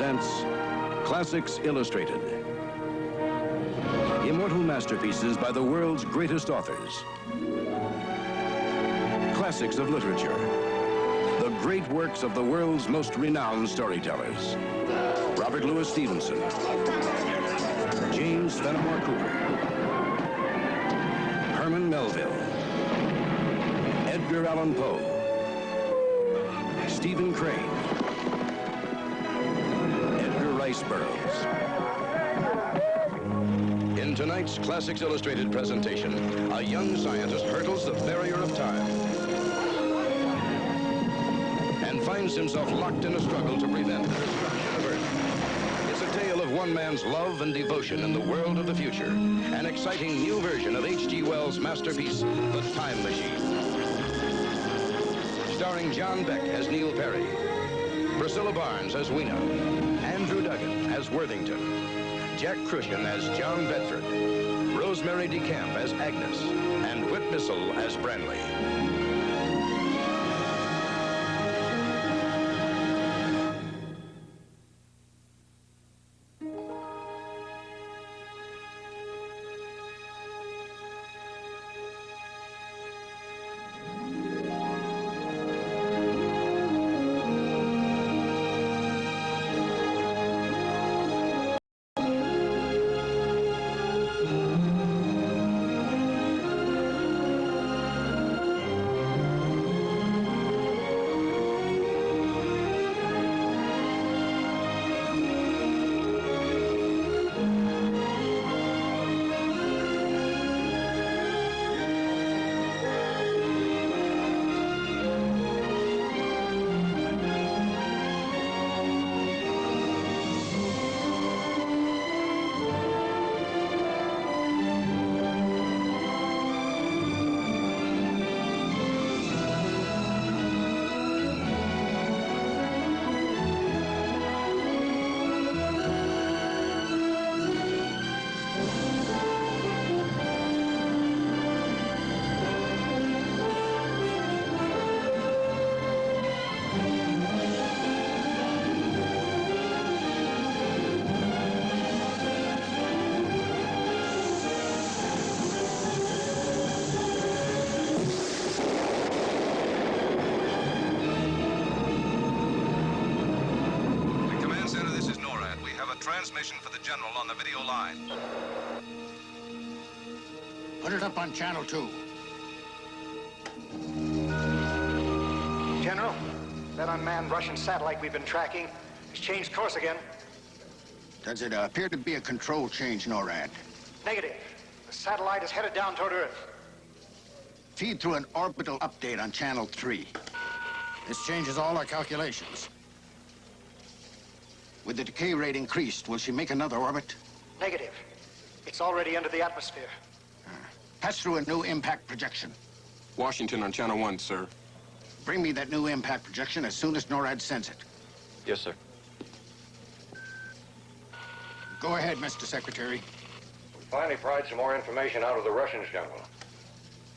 presents Classics Illustrated. Immortal masterpieces by the world's greatest authors. Classics of literature. The great works of the world's most renowned storytellers. Robert Louis Stevenson. James Fenimore Cooper. Herman Melville. Edgar Allan Poe. Stephen Crane. Edgar Rice Burroughs. In tonight's Classics Illustrated presentation, a young scientist hurdles the barrier of time and finds himself locked in a struggle to prevent the destruction of Earth. It's a tale of one man's love and devotion in the world of the future, an exciting new version of H.G.Wells' masterpiece, The Time Machine. Starring John Beck as Neil Perry, Priscilla Barnes as Weena, Andrew Duggan as Worthington, Jack Crucian as John Bedford, Rosemary DeCamp as Agnes, and Whit Bissell as Branley. Transmission for the General on the video line. Put it up on Channel 2. General, that unmanned Russian satellite we've been tracking has changed course again. Does it appear to be a control change, NORAD? Negative. The satellite is headed down toward Earth. Feed through an orbital update on Channel 3. This changes all our calculations. With the decay rate increased, will she make another orbit? Negative. It's already under the atmosphere. Pass through a new impact projection. Washington on Channel 1, sir. Bring me that new impact projection as soon as NORAD sends it. Yes, sir. Go ahead, Mr. Secretary. We finally pried some more information out of the Russians, General.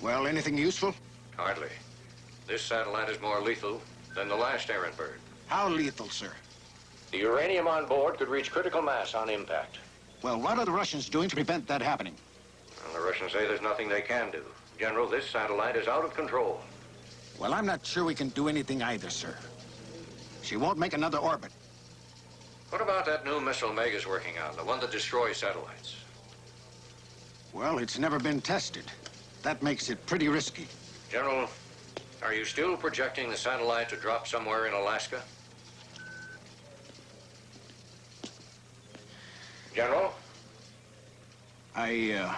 Well, anything useful? Hardly. This satellite is more lethal than the last errant bird. How lethal, sir? The uranium on board could reach critical mass on impact. Well, what are the Russians doing to prevent that happening? Well, the Russians say there's nothing they can do. General, this satellite is out of control. Well, I'm not sure we can do anything either, sir. She won't make another orbit. What about that new missile Meg is working on, the one that destroys satellites? Well, it's never been tested. That makes it pretty risky. General, are you still projecting the satellite to drop somewhere in Alaska? General? I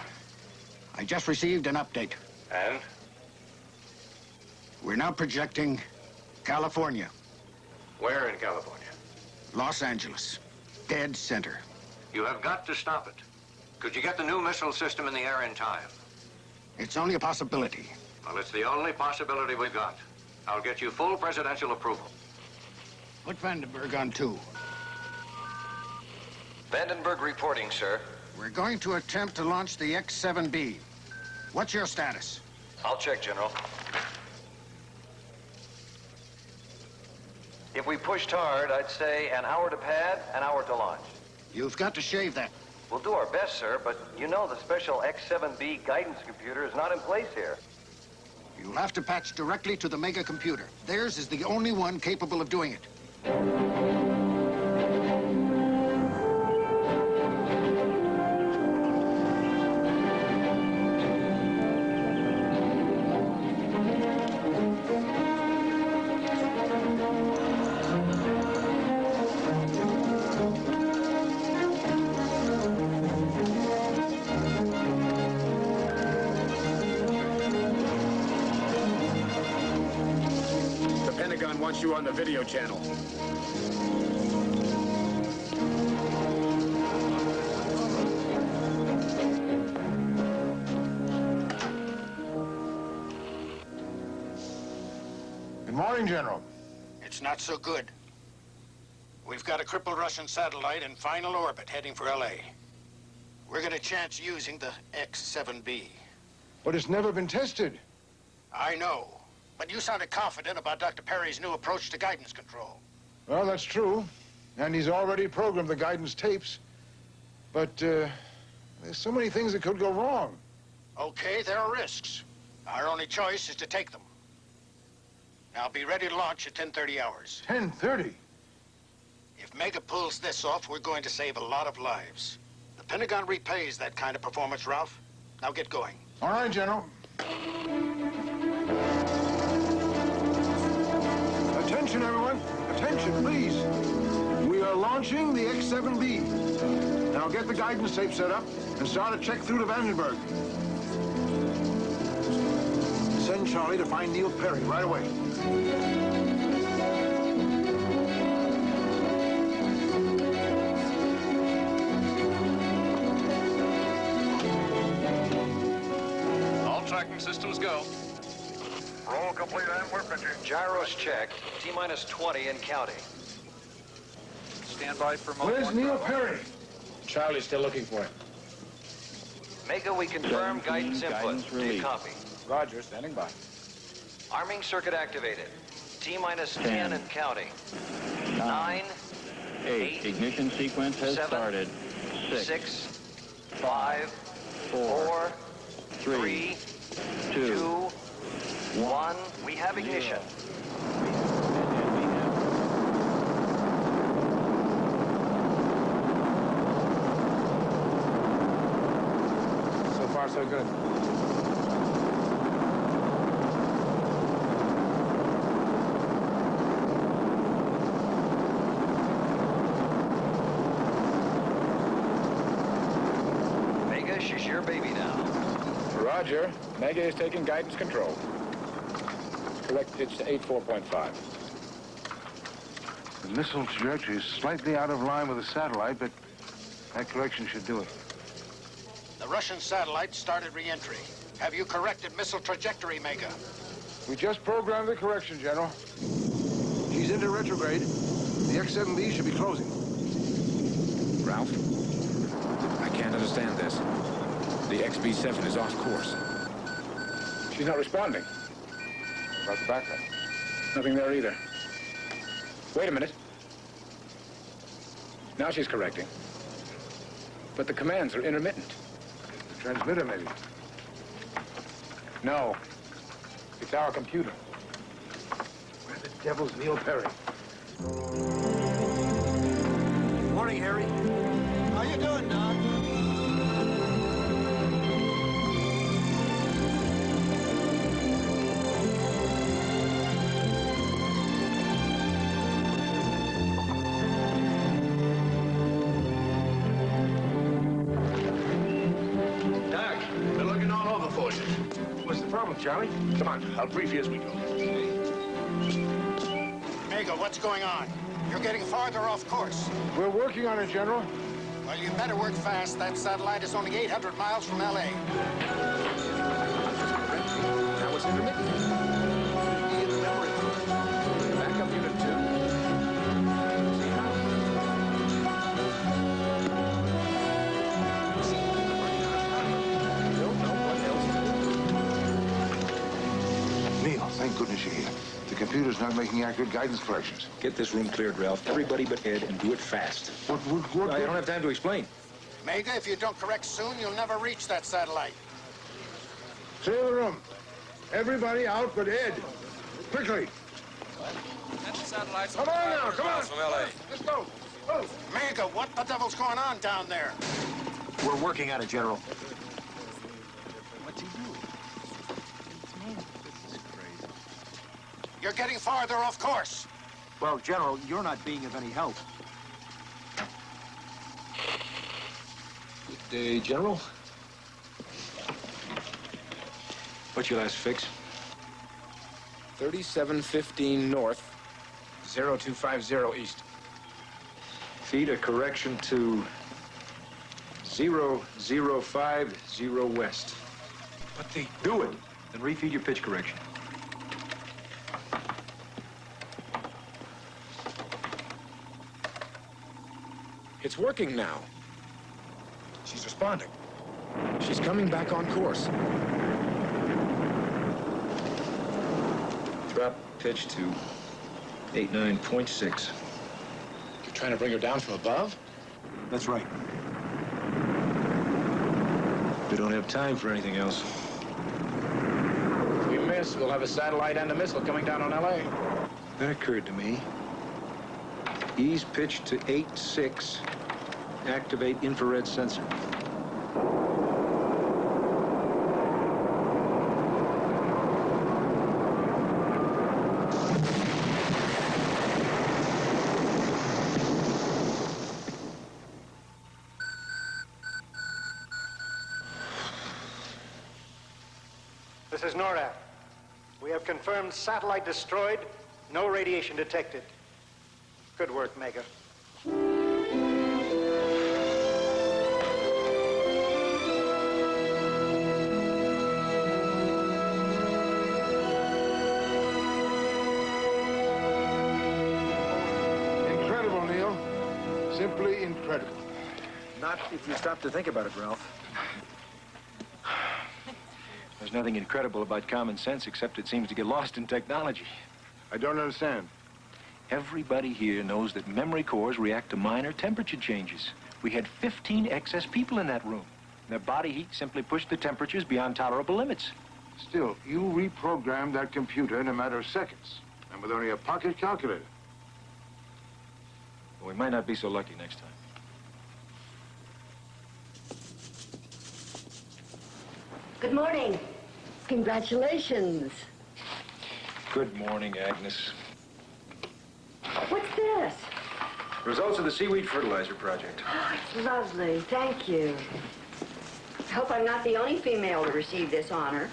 just received an update. And? We're now projecting California. Where in California? Los Angeles. Dead center. You have got to stop it. Could you get the new missile system in the air in time? It's only a possibility. Well, it's the only possibility we've got. I'll get you full presidential approval. Put Vandenberg on 2. Vandenberg reporting, sir. We're going to attempt to launch the X-7B. What's your status? I'll check, General. If we pushed hard, I'd say an hour to pad, an hour to launch. You've got to shave that. We'll do our best, sir, but you know the special X7B guidance computer is not in place here. You'll have to patch directly to the mega computer. Theirs is the only one capable of doing it. Wants you on the video channel. Good morning, General. It's not so good. We've got a crippled Russian satellite in final orbit heading for LA. We're gonna chance using the X7B. But it's never been tested. I know. But you sounded confident about Dr. Perry's new approach to guidance control. Well, that's true. And he's already programmed the guidance tapes. But, there's so many things that could go wrong. Okay, there are risks. Our only choice is to take them. Now, be ready to launch at 10:30 hours. 10:30? If Mega pulls this off, we're going to save a lot of lives. The Pentagon repays that kind of performance, Ralph. Now get going. All right, General. Attention, everyone. Attention, please. We are launching the X7B. Now get the guidance tape set up and start a check through to Vandenberg. Send Charlie to find Neil Perry right away. All tracking systems go. Roll complete and we're pitching. Gyros checked. T-minus 20 and counting. Stand by for mode Where's 1. Neil Perry? Charlie's still looking for him. Mega, we confirm guidance input. Do you copy? Roger, standing by. Arming circuit activated. T-minus 10 and counting. 9, 8, Ignition sequence has 7, started. 6, 5, 4, 3, 2, 1. We have ignition. So far, so good. Mega, she's your baby now. Roger. Mega is taking guidance control. Correct pitch to 84.5. The missile trajectory is slightly out of line with the satellite, but that correction should do it. The Russian satellite started re-entry. Have you corrected missile trajectory, Mega? We just programmed the correction, General. She's into retrograde. The X7B should be closing. Ralph, I can't understand this. The XB-7 is off course. She's not responding. About the backup. Nothing there either. Wait a minute. Now she's correcting. But the commands are intermittent. The transmitter, maybe. No. It's our computer. Where the devil's Neil Perry? Morning, Harry. How you doing, Doc? Doc, they're looking all over for you. What's the problem, Charlie? Come on, I'll brief you as we go. Mega, what's going on? You're getting farther off course. We're working on it, General. Well, you better work fast. That satellite is only 800 miles from L.A. Now it's intermittent. Be in the memory first. Backup unit 2. See how? Don't know what else to do. Neil, thank goodness you're here. The computer's not making accurate guidance corrections. Get this room cleared, Ralph. Everybody but Ed, and do it fast. What? I don't have time to explain. Mega, if you don't correct soon, you'll never reach that satellite. Clear the room. Everybody out but Ed. Quickly. Come on now, come on. From L.A. Let's go. Oh. Mega, what the devil's going on down there? We're working on it, General. What's he doing? It's me. This is crazy. You're getting farther off course. Well, General, you're not being of any help. Good day, General. What's your last fix? 3715 north, 0250 east. Feed a correction to 0050 west. But the... Do it. Then refeed your pitch correction. It's working now. She's responding. She's coming back on course. Drop pitch to 89.6. You're trying to bring her down from above? That's right. We don't have time for anything else. If we miss, we'll have a satellite and a missile coming down on L.A. That occurred to me. Ease pitch to 8.6. Activate infrared sensor. This is NORAD. We have confirmed satellite destroyed, no radiation detected. Good work, Mega. Incredible, Neil. Simply incredible. Not if you stop to think about it, Ralph. There's nothing incredible about common sense, except it seems to get lost in technology. I don't understand. Everybody here knows that memory cores react to minor temperature changes. We had 15 excess people in that room. Their body heat simply pushed the temperatures beyond tolerable limits. Still, you reprogrammed that computer in a matter of seconds, and with only a pocket calculator. Well, we might not be so lucky next time. Good morning. Congratulations. Good morning, Agnes. What's this? Results of the seaweed fertilizer project. Oh, it's lovely. Thank you. I hope I'm not the only female to receive this honor.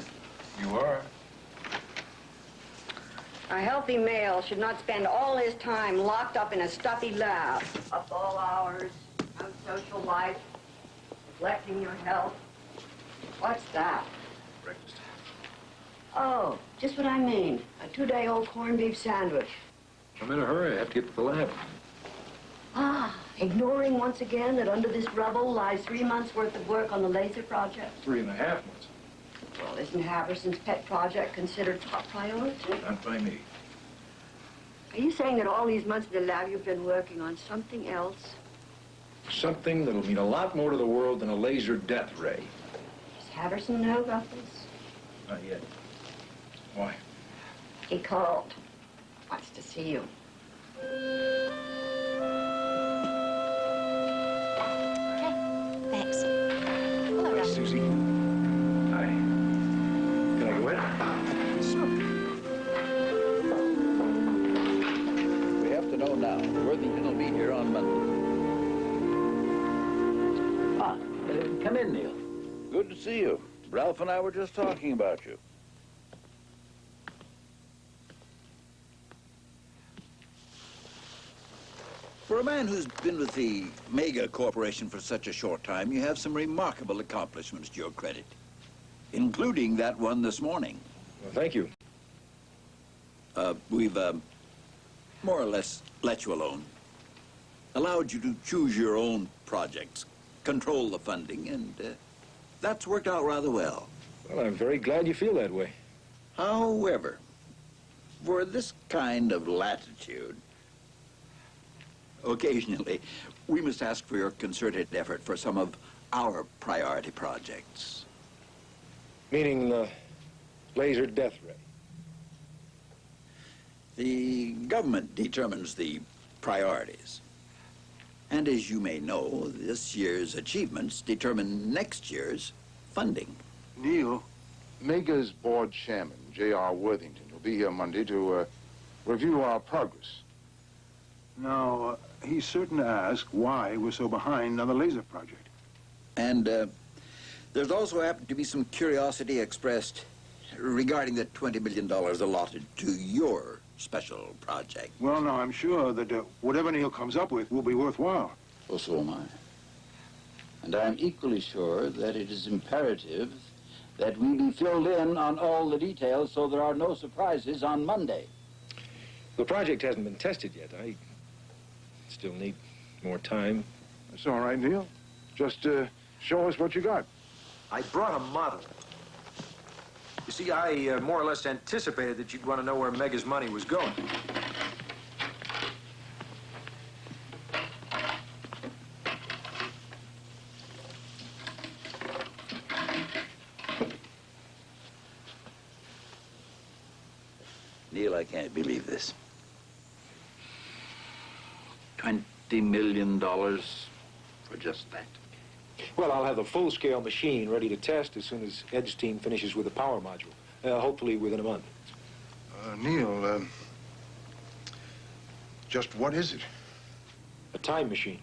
You are. A healthy male should not spend all his time locked up in a stuffy lab. Up all hours, no social life, neglecting your health. What's that? Breakfast. Oh, just what I mean. A 2-day-old corned beef sandwich. I'm in a hurry. I have to get to the lab. Ah, ignoring once again that under this rubble lies 3 months' worth of work on the laser project. 3.5 months. Well, isn't Haverson's pet project considered top priority? Not by me. Are you saying that all these months in the lab you've been working on something else? Something that'll mean a lot more to the world than a laser death ray. Does Haverson know about this? Not yet. Why? He called. Wants to see you. Thanks. Hello, Hi, Susie. Hi. Can I go in? Sure. We have to know now. Worthington will be here on Monday. Come in, Neil. Good to see you. Ralph and I were just talking about you. For a man who's been with the Mega Corporation for such a short time, you have some remarkable accomplishments to your credit, including that one this morning. Well, thank you. We've more or less let you alone, allowed you to choose your own projects, control the funding, and that's worked out rather well. Well, I'm very glad you feel that way. However, for this kind of latitude, occasionally, we must ask for your concerted effort for some of our priority projects. Meaning the laser death ray. The government determines the priorities. And as you may know, this year's achievements determine next year's funding. Neil, MEGA's board chairman, J.R. Worthington, will be here Monday to review our progress. Now, he's certain to ask why we're so behind on the laser project. And there's also apt to be some curiosity expressed regarding the $20 million allotted to your special project. Well, now, I'm sure that whatever Neil comes up with will be worthwhile. Well, so am I. And I'm equally sure that it is imperative that we be filled in on all the details so there are no surprises on Monday. The project hasn't been tested yet. I still need more time. That's all right, Neil. Just show us what you got. I brought a model. You see, I more or less anticipated that you'd want to know where Mega's money was going. Neil, I can't believe this. $20 million for just that. Well, I'll have the full-scale machine ready to test as soon as Ed's team finishes with the power module, hopefully within a month. Neil, just what is it? A time machine.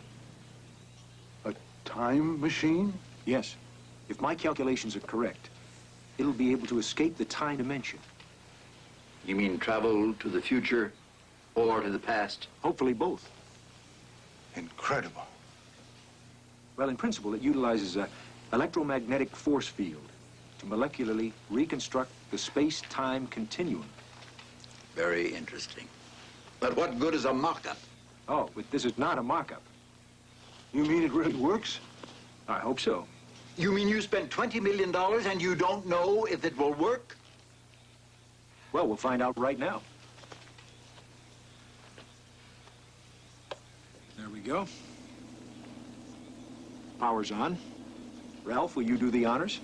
A time machine? Yes. If my calculations are correct, it'll be able to escape the time dimension. You mean travel to the future or to the past? Hopefully both. Incredible. Well, in principle, it utilizes an electromagnetic force field to molecularly reconstruct the space-time continuum. Very interesting. But what good is a mock-up? Oh, but this is not a mock-up. You mean it really works? I hope so. You mean you spent $20 million and you don't know if it will work? Well, we'll find out right now. There we go. Power's on. Ralph, will you do the honors?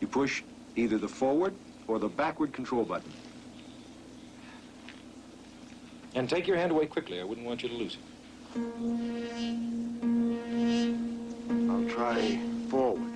You push either the forward or the backward control button. And take your hand away quickly. I wouldn't want you to lose it. I'll try forward.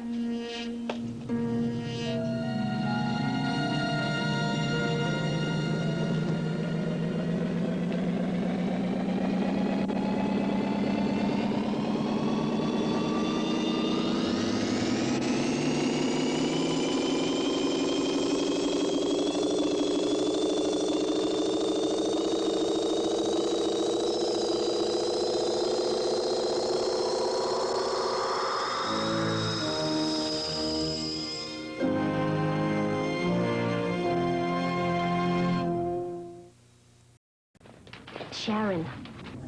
Sharon,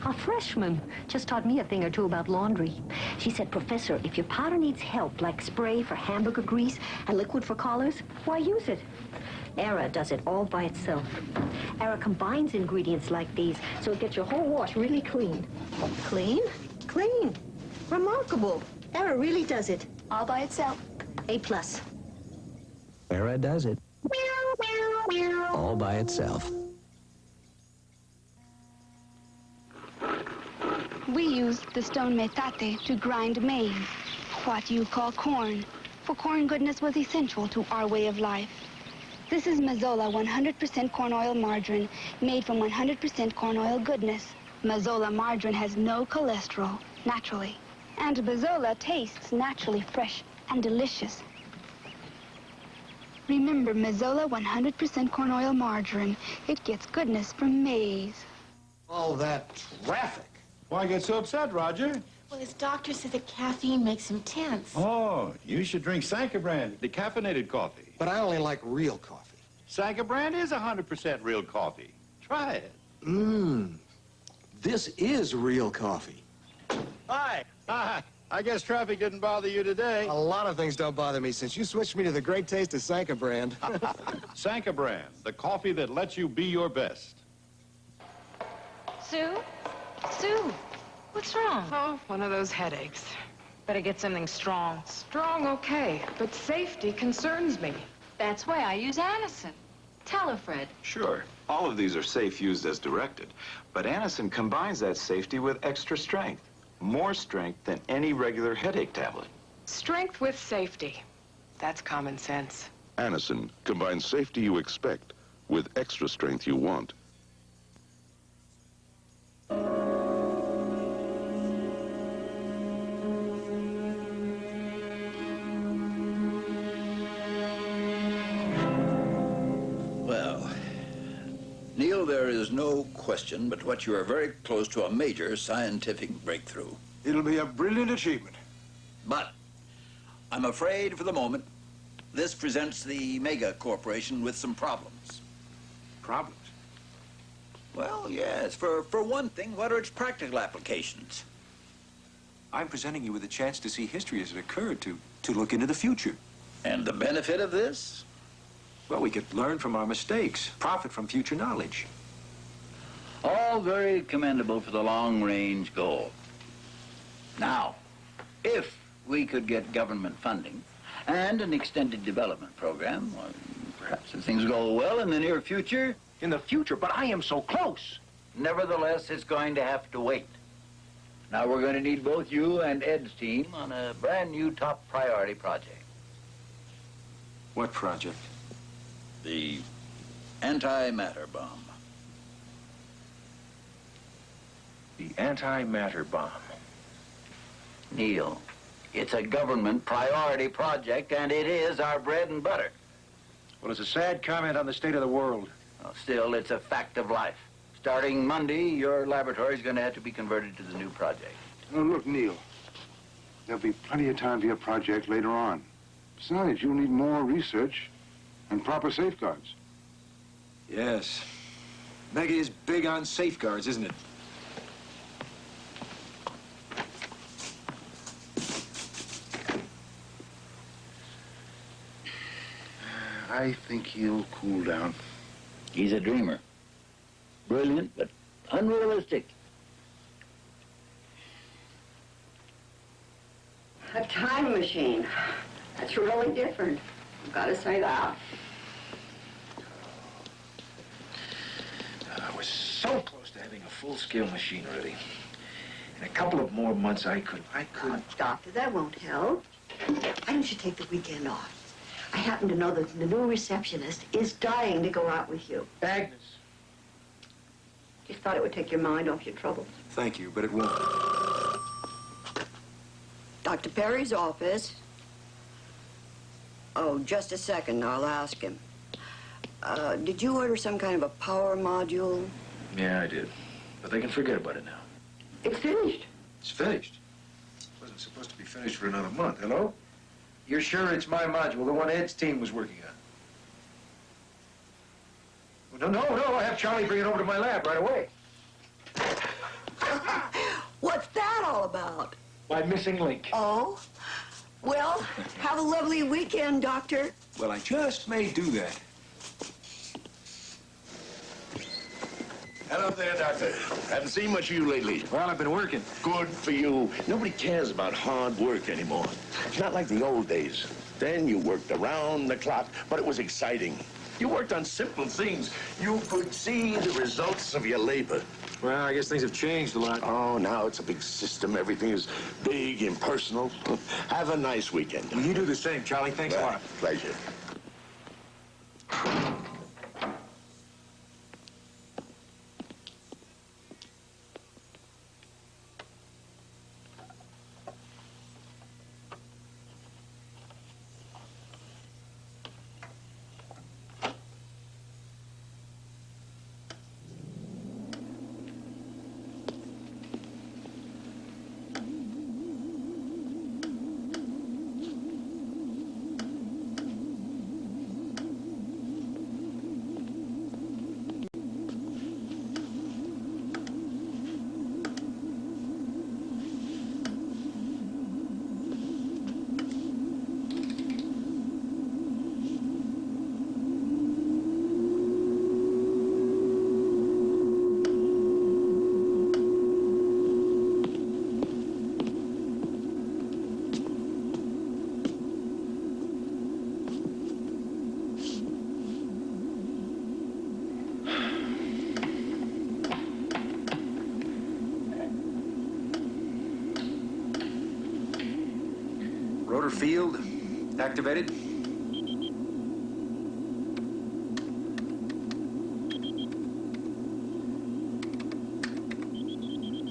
a freshman, just taught me a thing or two about laundry. She said, Professor, if your powder needs help, like spray for hamburger grease and liquid for collars, why use it? Era does it all by itself. Era combines ingredients like these, so it gets your whole wash really clean. Clean? Clean. Remarkable. Era really does it. All by itself. A+. Era does it. All by itself. We use the stone metate to grind maize, what you call corn, for corn goodness was essential to our way of life. This is Mazola 100% corn oil margarine, made from 100% corn oil goodness. Mazola margarine has no cholesterol, naturally. And Mazola tastes naturally fresh and delicious. Remember Mazola 100% corn oil margarine. It gets goodness from maize. All that traffic. Why get so upset, Roger? Well, his doctor said that caffeine makes him tense. Oh, you should drink Sanka brand, decaffeinated coffee. But I only like real coffee. Sanka brand is 100% real coffee. Try it. This is real coffee. Hi. Hi. I guess traffic didn't bother you today. A lot of things don't bother me since you switched me to the great taste of Sanka brand. Sanka brand, the coffee that lets you be your best. Sue? Sue, what's wrong? Oh, one of those headaches. Better get something strong. Strong, okay, but safety concerns me. That's why I use Anacin. Tell her, Fred. Sure. All of these are safe used as directed. But Anacin combines that safety with extra strength. More strength than any regular headache tablet. Strength with safety. That's common sense. Anacin combines safety you expect with extra strength you want. Well, Neil, there is no question but what you are very close to a major scientific breakthrough. It'll be a brilliant achievement. But I'm afraid for the moment, this presents the Mega Corporation with some problems. Problems? Well, yes. For one thing, what are its practical applications? I'm presenting you with a chance to see history as it occurred, to look into the future. And the benefit of this? Well, we could learn from our mistakes, profit from future knowledge. All very commendable for the long-range goal. Now, if we could get government funding and an extended development program, or perhaps if things go well in the near future. In the future, but I am so close. Nevertheless, it's going to have to wait. Now, we're going to need both you and Ed's team on a brand new top priority project. What project? The antimatter bomb. The antimatter bomb. Neil, it's a government priority project, and it is our bread and butter. Well, it's a sad comment on the state of the world. Well, still, it's a fact of life. Starting Monday, your laboratory is going to have to be converted to the new project. Oh, look, Neil, there'll be plenty of time for your project later on. Besides, you'll need more research and proper safeguards. Yes. Mega is big on safeguards, isn't it? I think he'll cool down. He's a dreamer. Brilliant, but unrealistic. A time machine. That's really different. I've got to say that. I was so close to having a full-scale machine ready. In a couple of more months, I could... Oh, Doctor, that won't help. Why don't you take the weekend off? I happen to know that the new receptionist is dying to go out with you. Agnes. Just thought it would take your mind off your troubles. Thank you, but it won't. Dr. Perry's office. Oh, just a second. I'll ask him. Did you order some kind of a power module? Yeah, I did. But they can forget about it now. It's finished. It's finished? It wasn't supposed to be finished for another month. Hello? You're sure it's my module, the one Ed's team was working on? Well, no, I'll have Charlie bring it over to my lab right away. What's that all about? My missing link. Oh? Well, have a lovely weekend, Doctor. Well, I just may do that. Hello there, Doctor. Haven't seen much of you lately. Well, I've been working. Good for you. Nobody cares about hard work anymore. It's not like the old days. Then you worked around the clock, but it was exciting. You worked on simple things. You could see the results of your labor. Well, I guess things have changed a lot. Oh, now it's a big system. Everything is big, impersonal. Have a nice weekend. Well, you do the same, Charlie. Thanks a lot. Pleasure. field activated.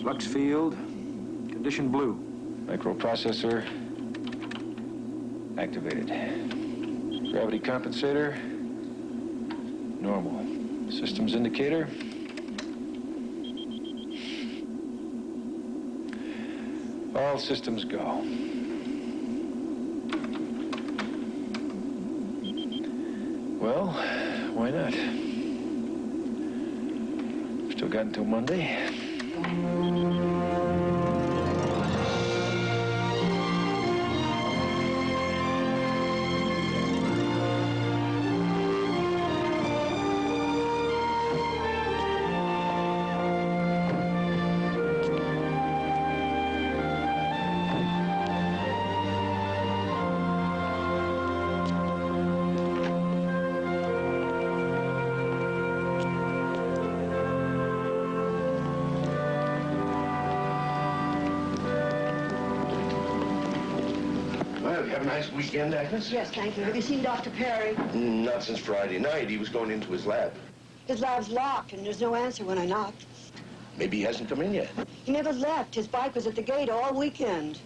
Flux field, condition blue. Microprocessor activated. Gravity compensator, normal. Systems indicator. All systems go. Well, why not? Still got until Monday. Well, you have a nice weekend, Agnes? Yes, thank you. Have you seen Dr. Perry? Not since Friday night. He was going into his lab. His lab's locked, and there's no answer when I knocked. Maybe he hasn't come in yet. He never left. His bike was at the gate all weekend.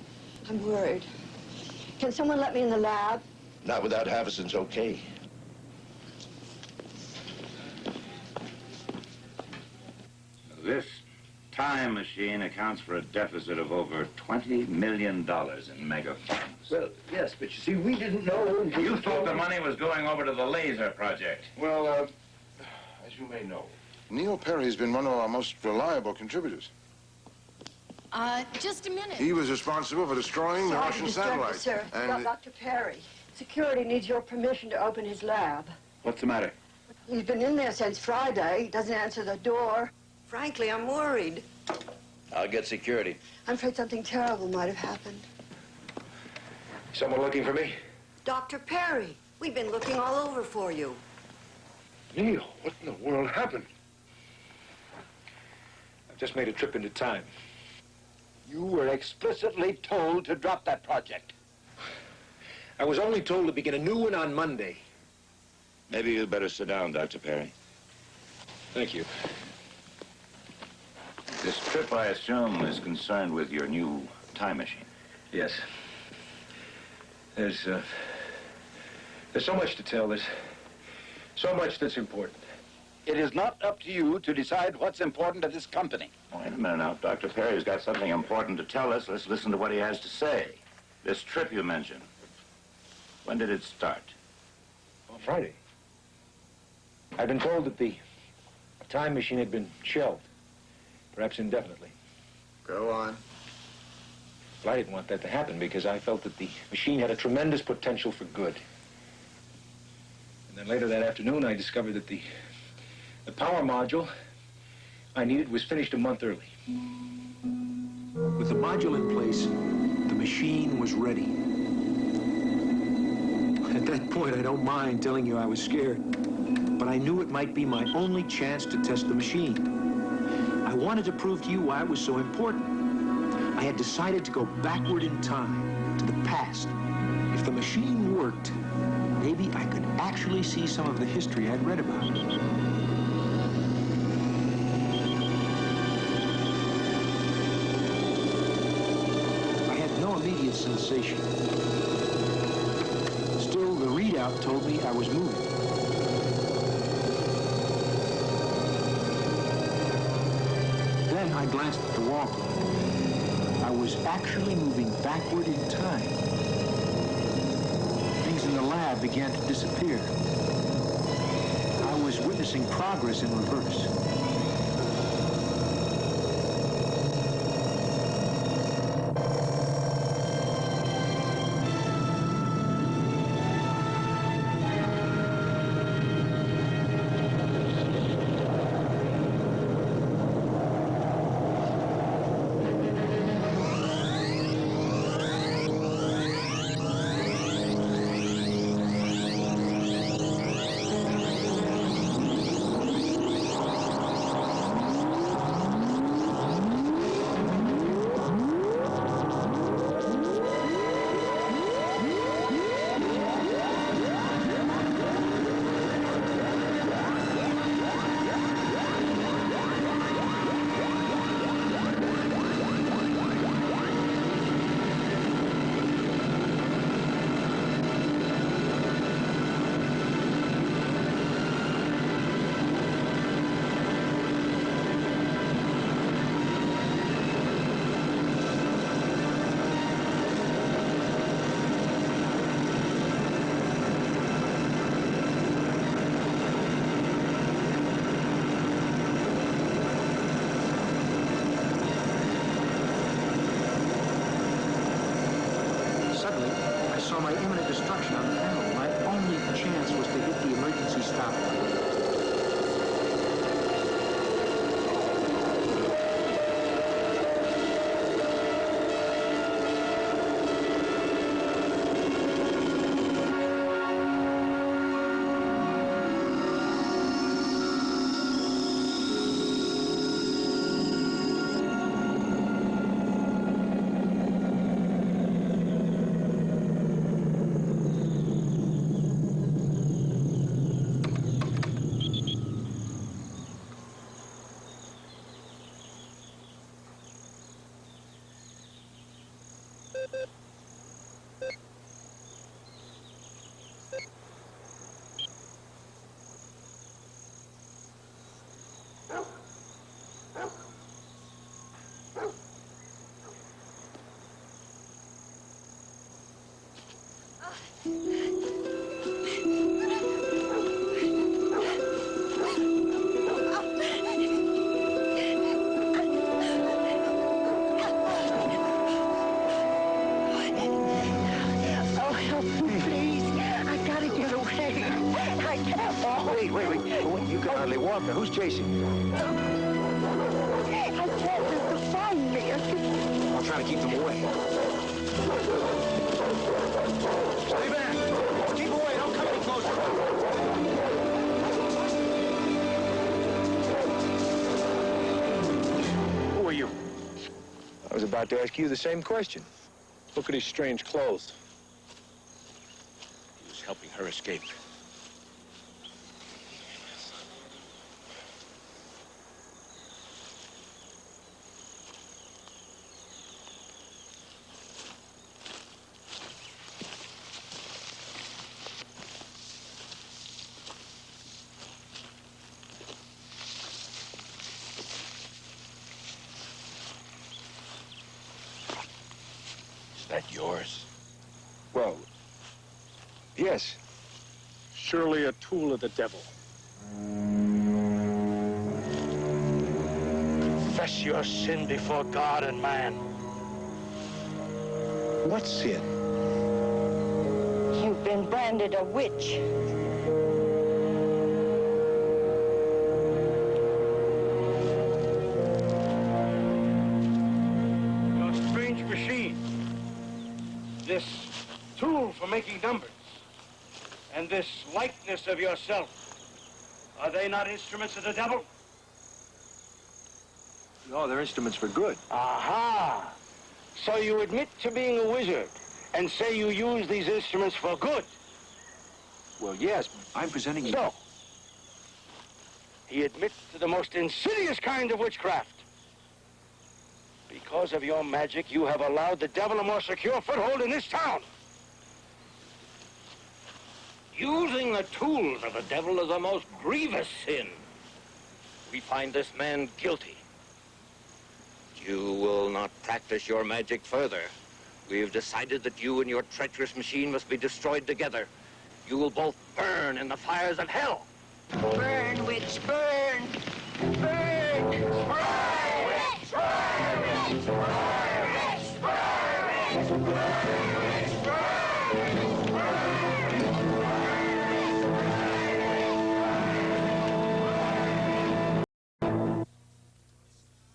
I'm worried. Can someone let me in the lab? Not without Havison's okay. This time machine accounts for a deficit of over $20 million in mega funds. Well, yes, but you see, we didn't know. You thought the money was going over to the laser project. Well, as you may know, Neil Perry's been one of our most reliable contributors. Just a minute. He was responsible for destroying the Russian satellite. Sir, And Dr. Perry. Security needs your permission to open his lab. What's the matter? He's been in there since Friday. He doesn't answer the door. Frankly, I'm worried. I'll get security. I'm afraid something terrible might have happened. Someone looking for me? Dr. Perry, we've been looking all over for you. Neil, what in the world happened? I've just made a trip into time. You were explicitly told to drop that project. I was only told to begin a new one on Monday. Maybe you'd better sit down, Dr. Perry. Thank you. This trip, I assume, is concerned with your new time machine. Yes. There's so much to tell. There's so much that's important. It is not up to you to decide what's important to this company. Wait a minute now. Dr. Perry's got something important to tell us. Let's listen to what he has to say. This trip you mentioned, when did it start? On Friday. I've been told that the time machine had been shelved, perhaps indefinitely. Go on. Well, I didn't want that to happen because I felt that the machine had a tremendous potential for good. And then later that afternoon, I discovered that the power module I needed was finished a month early. With the module in place, the machine was ready. At that point, I don't mind telling you I was scared, but I knew it might be my only chance to test the machine. I wanted to prove to you why it was so important. I had decided to go backward in time, to the past. If the machine worked, maybe I could actually see some of the history I'd read about. I had no immediate sensation. Still, the readout told me I was moving. Then I glanced at the wall clock. I was actually moving backward in time. Things in the lab began to disappear. I was witnessing progress in reverse. Wait. You can hardly walk. Now, who's chasing you? I can't let them find me. I'll try to keep them away. Stay back. Keep away. Don't come any closer. Who are you? I was about to ask you the same question. Look at his strange clothes. He was helping her escape. Is that yours? Well, yes. Surely a tool of the devil. Confess your sin before God and man. What sin? You've been branded a witch. Your strange machine, this tool for making numbers, and this likeness of yourself, are they not instruments of the devil? No, they're instruments for good. Aha! So you admit to being a wizard and say you use these instruments for good? Well, yes, I'm presenting you. So, he admits to the most insidious kind of witchcraft. Because of your magic, you have allowed the devil a more secure foothold in this town. Using the tools of the devil is a most grievous sin. We find this man guilty. You will not practice your magic further. We have decided that you and your treacherous machine must be destroyed together. You will both burn in the fires of hell. Burn, witch, burn! Burn! Burn, witch! Burn, witch! Burn, witch! Burn, witch! Burn, witch!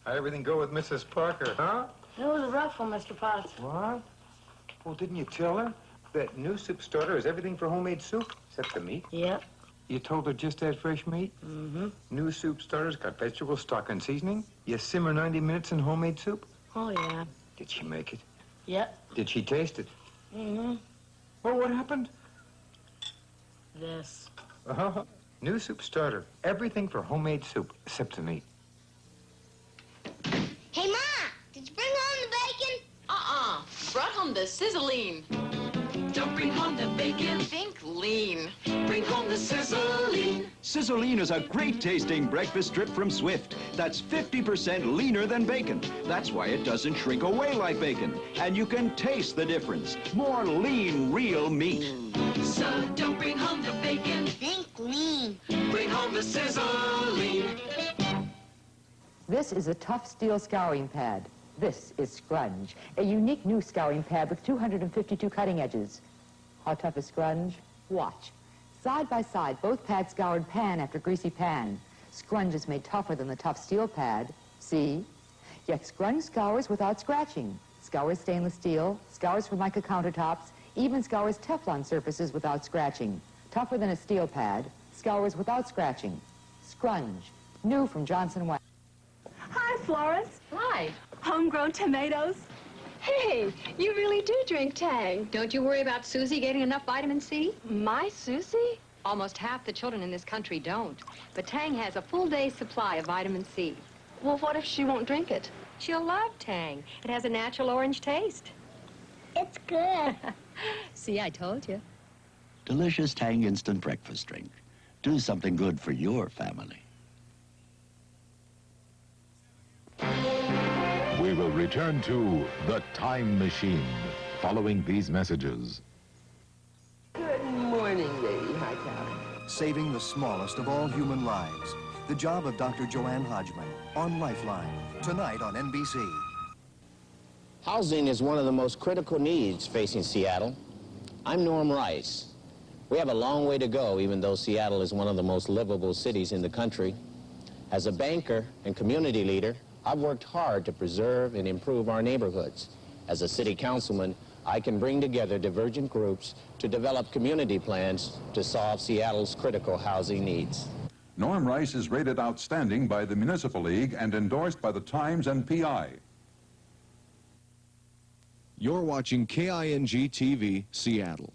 How'd everything go with Mrs. Parker, huh? It was a rough one, Mr. Potts. What? Well, didn't you tell her that new soup starter is everything for homemade soup, except the meat? Yep. You told her just that fresh meat? Mm-hmm. New soup starter's got vegetable stock and seasoning. You simmer 90 minutes in homemade soup? Oh, yeah. Did she make it? Yep. Did she taste it? Mm-hmm. Well, what happened? This. New soup starter. Everything for homemade soup, except the meat. Hey, Ma, did you bring home the bacon? Brought home the sizzling. Don't bring home the bacon. Think lean. Bring home the sizzling. Sizzling is a great-tasting breakfast strip from Swift that's 50% leaner than bacon. That's why it doesn't shrink away like bacon. And you can taste the difference. More lean, real meat. So don't bring home the bacon. Think lean. Bring home the sizzling. This is a tough steel scouring pad. This is Scrunge, a unique new scouring pad with 252 cutting edges. How tough is Scrunge? Watch. Side by side, both pads scoured pan after greasy pan. Scrunge is made tougher than the tough steel pad. See? Yet Scrunge scours without scratching. Scours stainless steel, scours for mica countertops, even scours Teflon surfaces without scratching. Tougher than a steel pad, scours without scratching. Scrunge, new from Johnson Wax. Hi, Florence. Hi. Homegrown tomatoes. Hey, you really do drink Tang. Don't you worry about Susie getting enough vitamin C? My Susie? Almost half the children in this country don't. But Tang has a full day's supply of vitamin C. Well, what if she won't drink it? She'll love Tang. It has a natural orange taste. It's good. See, I told you. Delicious Tang instant breakfast drink. Do something good for your family. We will return to The Time Machine following these messages. Good morning, Lady Hightower. Saving the smallest of all human lives. The job of Dr. Joanne Hodgman on Lifeline, tonight on NBC. Housing is one of the most critical needs facing Seattle. I'm Norm Rice. We have a long way to go, even though Seattle is one of the most livable cities in the country. As a banker and community leader, I've worked hard to preserve and improve our neighborhoods. As a city councilman, I can bring together divergent groups to develop community plans to solve Seattle's critical housing needs. Norm Rice is rated outstanding by the Municipal League and endorsed by the Times and PI. You're watching KING TV, Seattle.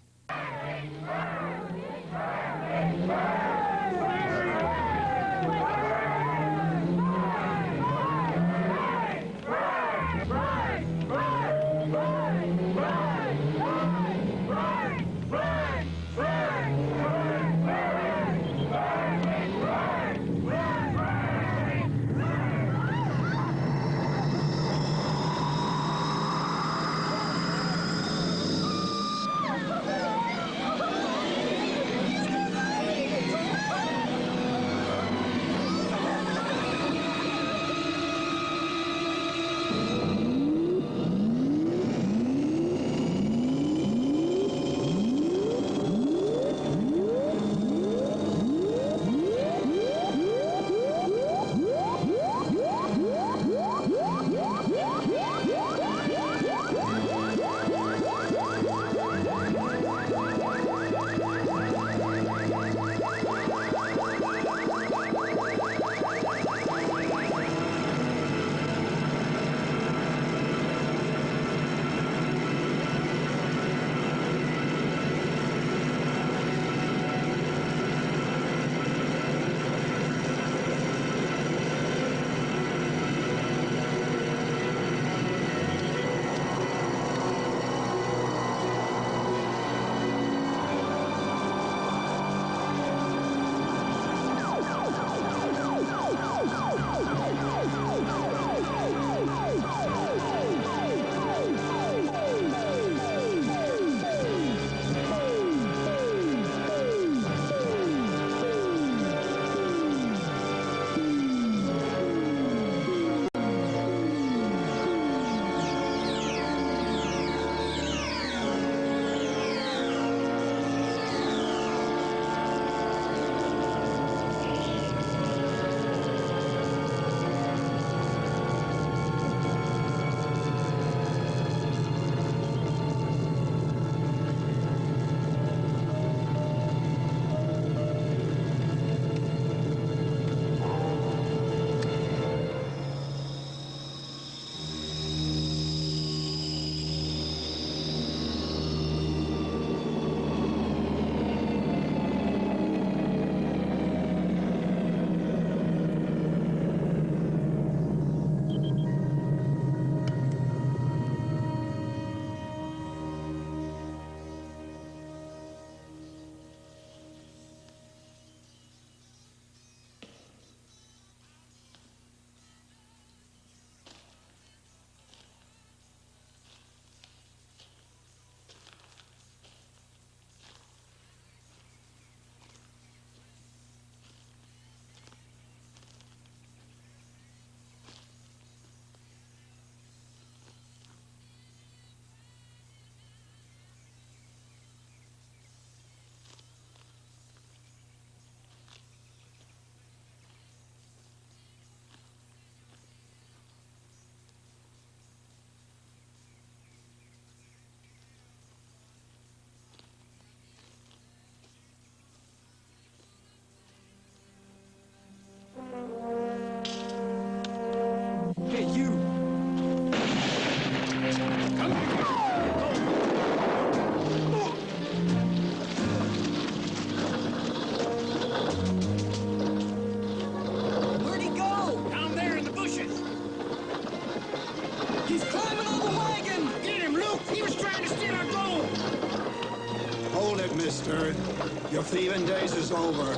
The thieving days is over.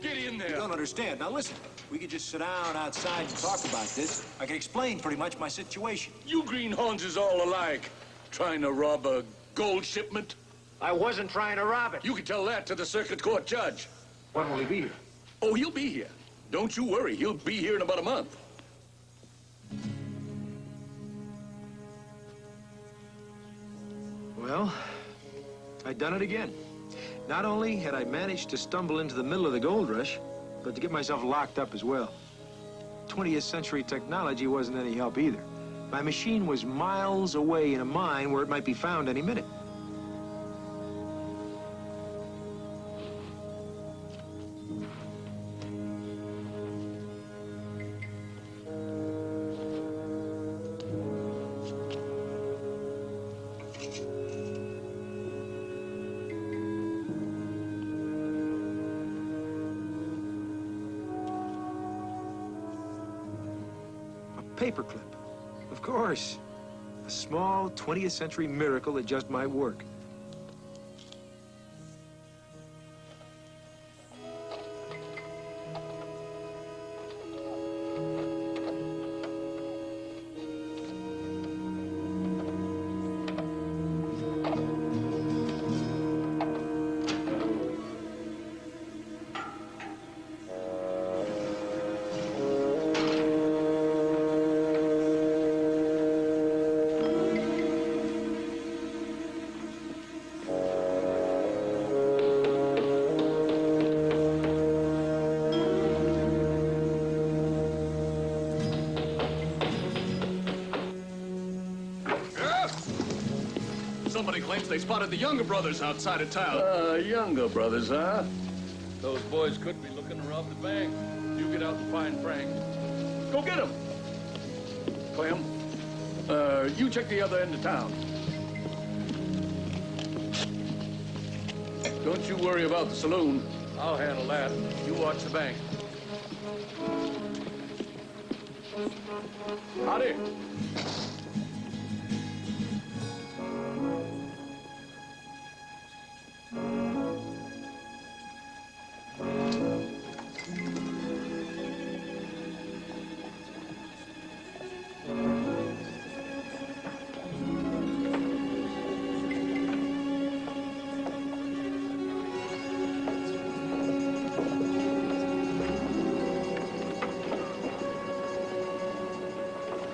Get in there. You don't understand. Now listen, we could just sit down outside and talk about this. I can explain pretty much my situation. You greenhorns is all alike. Trying to rob a gold shipment? I wasn't trying to rob it. You can tell that to the circuit court judge. When will he be here? Oh, he'll be here. Don't you worry. He'll be here in about a month. Well, I'd done it again. Not only had I managed to stumble into the middle of the gold rush, but to get myself locked up as well. 20th century technology wasn't any help either. My machine was miles away in a mine where it might be found any minute. Paperclip. Of course. A small 20th century miracle that just might work. Somebody claims they spotted the Younger brothers outside of town. Younger brothers, huh? Those boys could be looking to rob the bank. You get out and find Frank. Go get him. Clem, you check the other end of town. Don't you worry about the saloon. I'll handle that. You watch the bank. Howdy.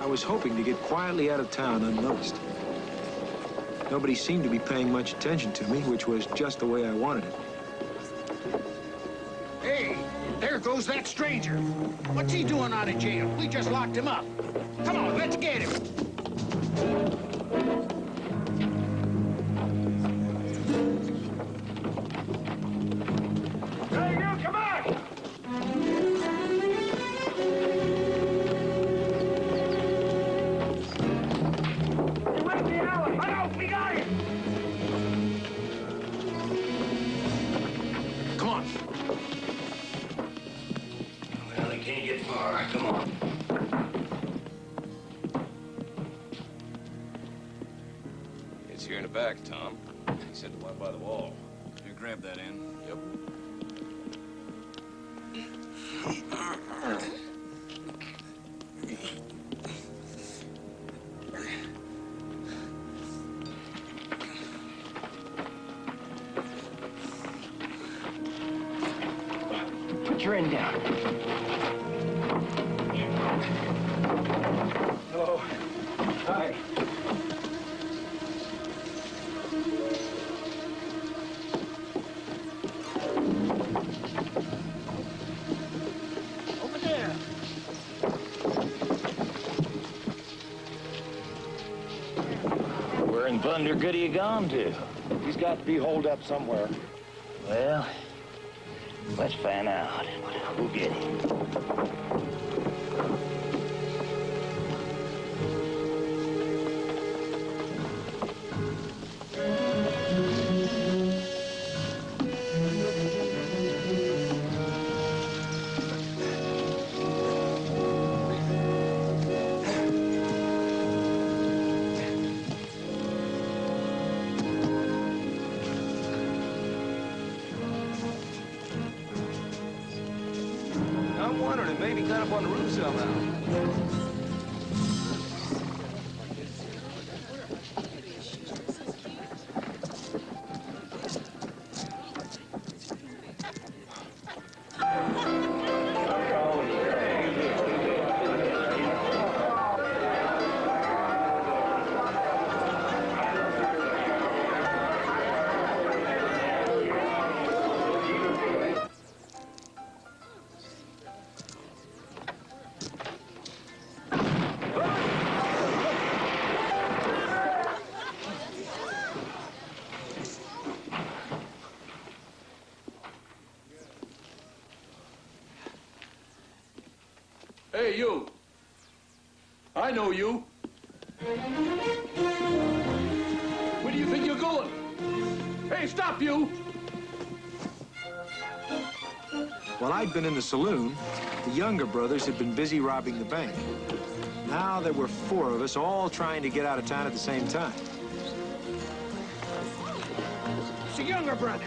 I was hoping to get quietly out of town unnoticed. Nobody seemed to be paying much attention to me, which was just the way I wanted it. Hey, there goes that stranger. What's he doing out of jail? We just locked him up. Come on, let's get him. Hey, you, come on! Come on. Well, he can't get far. Come on. It's here in the back, Tom. He said the one by the wall. You grab that end. Yep. Put your end down. Oh, hi. Over there. Where in thunder good are you gone to? He's got to be holed up somewhere. Well, let's find out. We'll get him. baby got up on the roof somehow. Hey, you. I know you. Where do you think you're going? Hey, stop, you! While I'd been in the saloon, the younger brothers had been busy robbing the bank. Now there were 4 of us all trying to get out of town at the same time. It's the younger brother.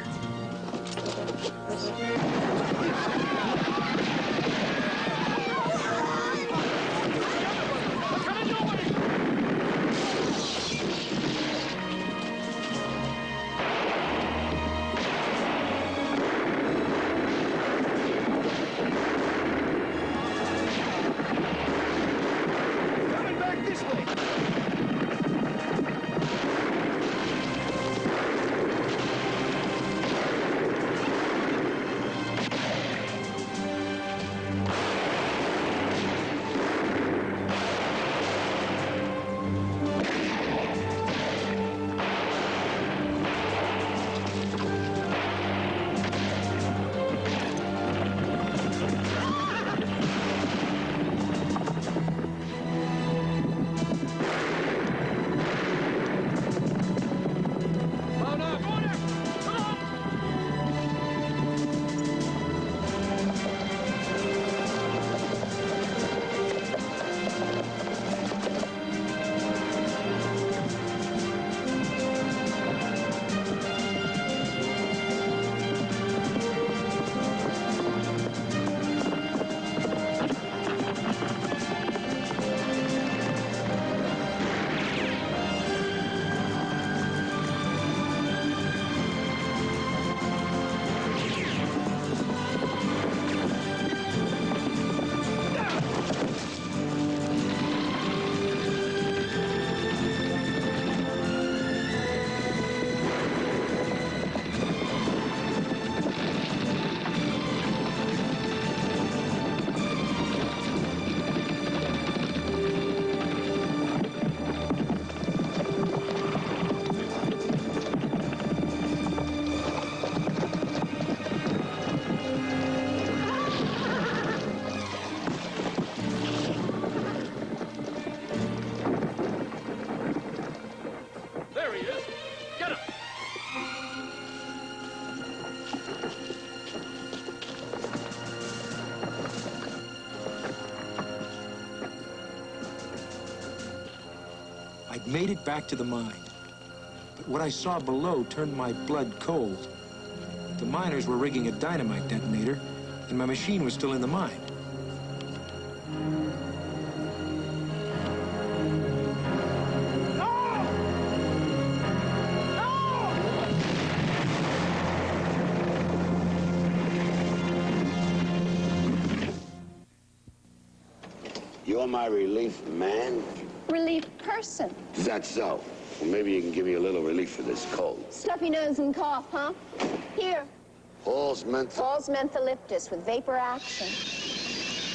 I'd made it back to the mine, but what I saw below turned my blood cold. The miners were rigging a dynamite detonator, and my machine was still in the mine. You're my relief man? Relief person. Is that so? Well, maybe you can give me a little relief for this cold. Stuffy nose and cough, huh? Here. Hall's mentholyptus with vapor action.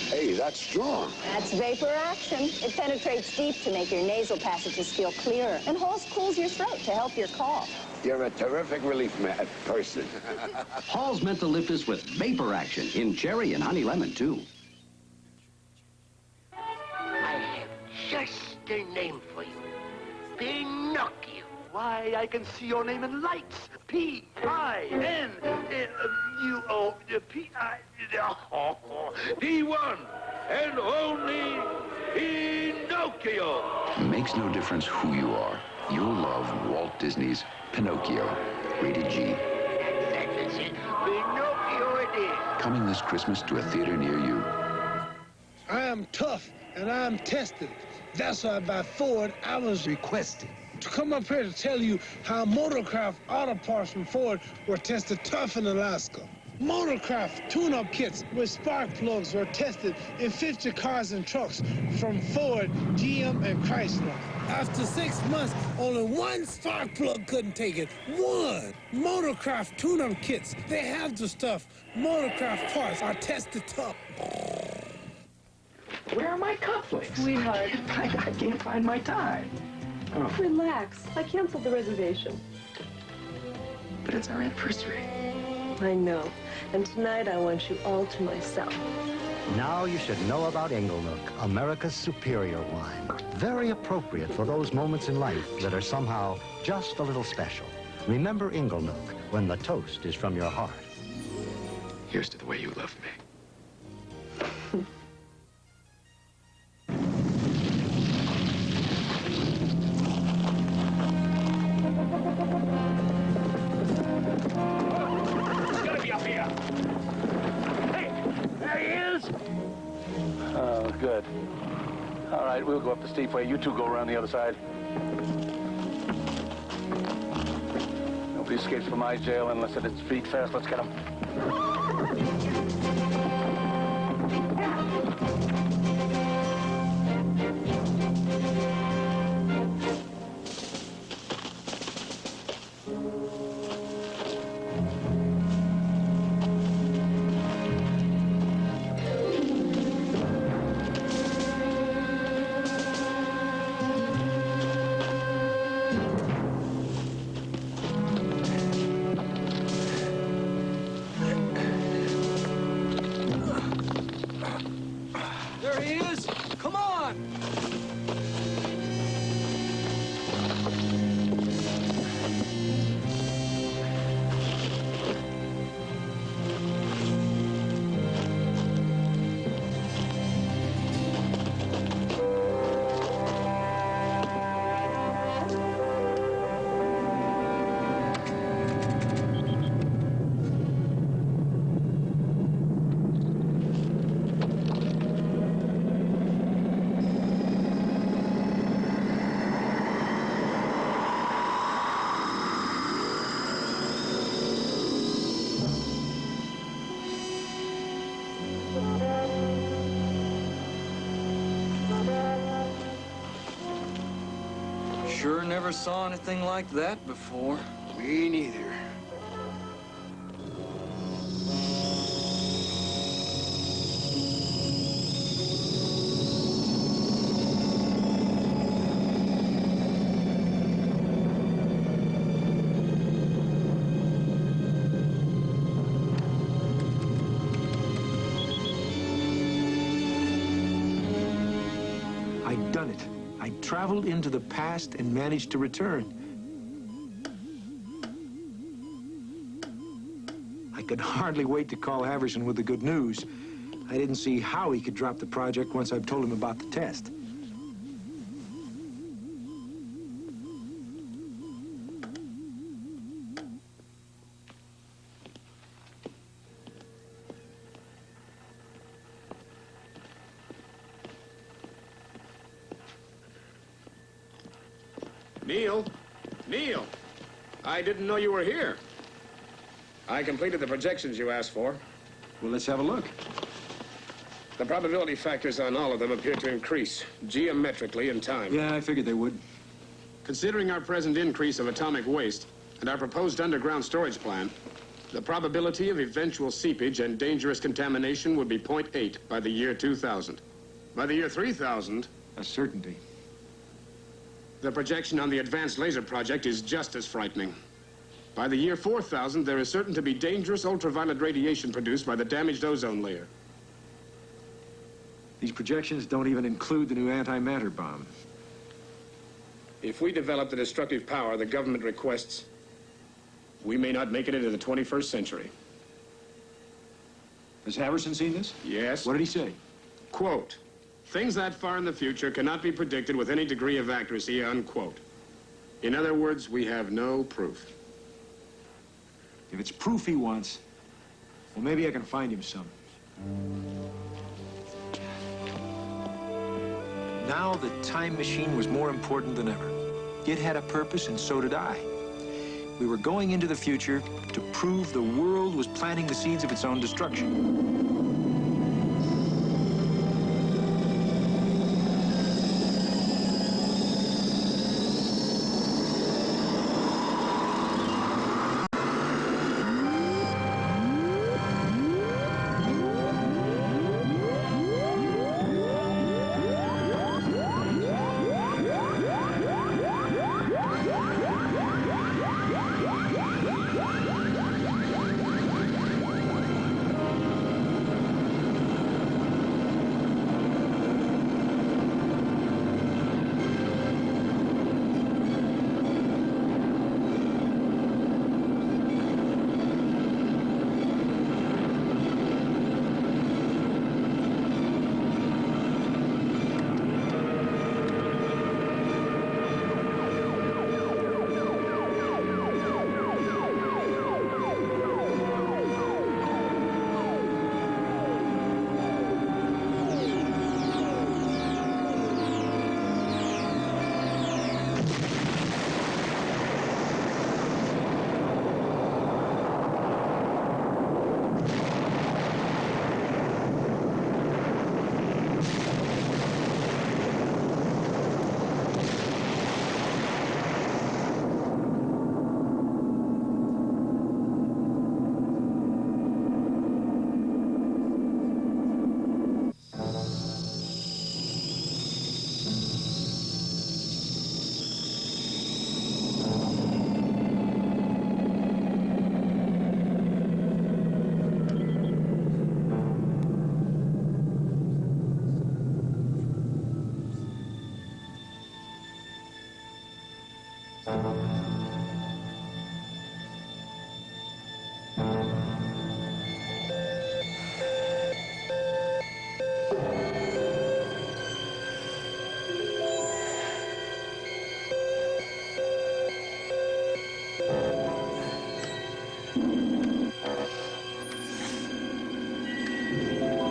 Hey, that's strong. That's vapor action. It penetrates deep to make your nasal passages feel clearer. And Halls cools your throat to help your cough. You're a terrific relief person. Hall's mentholyptus with vapor action in cherry and honey lemon, too. I have just a name for you. Pinocchio. Why, I can see your name in lights. P-I-N-U-O-P-I... The one and only Pinocchio. Makes no difference who you are. You'll love Walt Disney's Pinocchio. Rated G. That's it. Pinocchio it is. Coming this Christmas to a theater near you. I'm tough and I'm tested. That's why by Ford, I was requested to come up here to tell you how motorcraft auto parts from Ford were tested tough in Alaska. Motorcraft tune-up kits with spark plugs were tested in 50 cars and trucks from Ford, GM, and Chrysler. After 6 months, only one spark plug couldn't take it. One! Motorcraft tune-up kits, they have the stuff. Motorcraft parts are tested tough. Where are my cufflinks? Sweetheart. I can't find my tie. Oh. Relax. I canceled the reservation. But it's our anniversary. I know. And tonight I want you all to myself. Now you should know about Inglenook, America's superior wine. Very appropriate for those moments in life that are somehow just a little special. Remember Inglenook when the toast is from your heart. Here's to the way you love me. Good. All right, we'll go up the steep way. You two go around the other side. Nobody escapes from my jail unless it's feet fast. Let's get them. There he is! Come on! Sure never saw anything like that before. Me neither. I'd done it. I traveled into the past and managed to return. I could hardly wait to call Haverson with the good news. I didn't see how he could drop the project once I'd told him about the test. Neil? Neil! I didn't know you were here. I completed the projections you asked for. Well, let's have a look. The probability factors on all of them appear to increase geometrically in time. Yeah, I figured they would. Considering our present increase of atomic waste and our proposed underground storage plan, the probability of eventual seepage and dangerous contamination would be 0.8 by the year 2000. By the year 3000... A certainty. The projection on the Advanced Laser Project is just as frightening. By the year 4000, there is certain to be dangerous ultraviolet radiation produced by the damaged ozone layer. These projections don't even include the new antimatter bomb. If we develop the destructive power the government requests, we may not make it into the 21st century. Has Haverson seen this? Yes. What did he say? Quote, "Things that far in the future cannot be predicted with any degree of accuracy," unquote. In other words, we have no proof. If it's proof he wants, well, maybe I can find him some. Now the time machine was more important than ever. It had a purpose, and so did I. We were going into the future to prove the world was planting the seeds of its own destruction.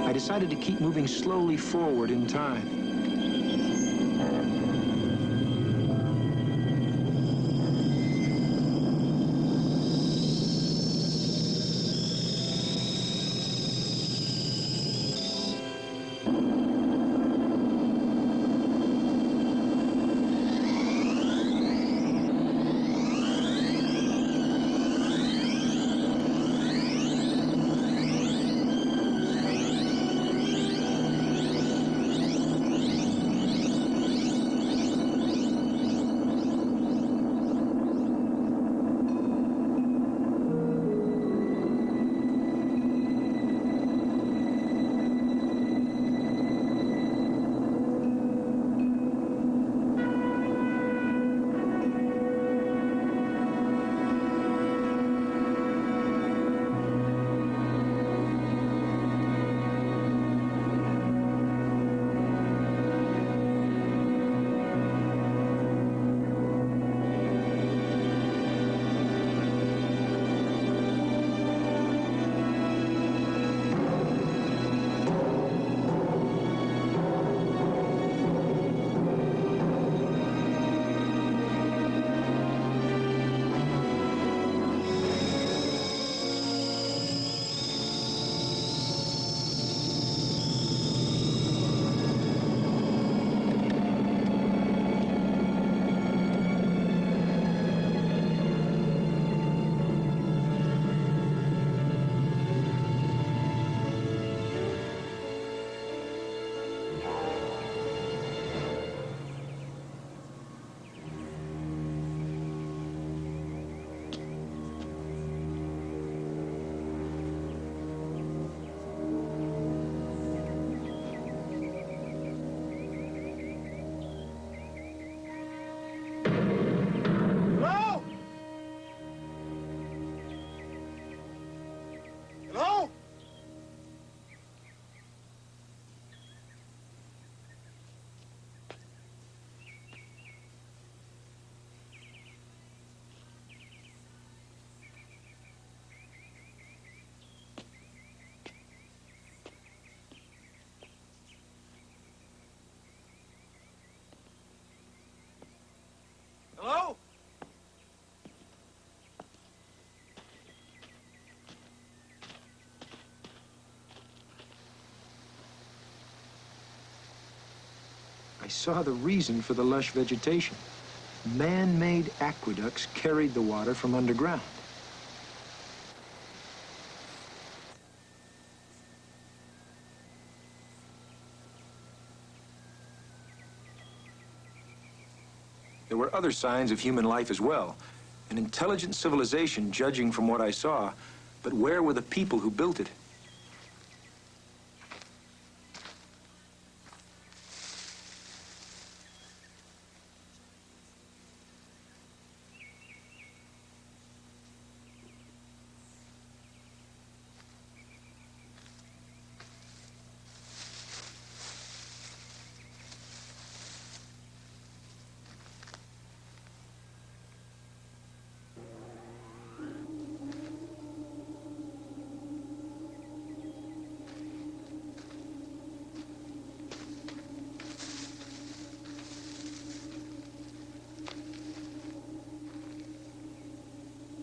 I decided to keep moving slowly forward in time. saw the reason for the lush vegetation. Man-made aqueducts carried the water from underground. There were other signs of human life as well. An intelligent civilization, judging from what I saw, but where were the people who built it?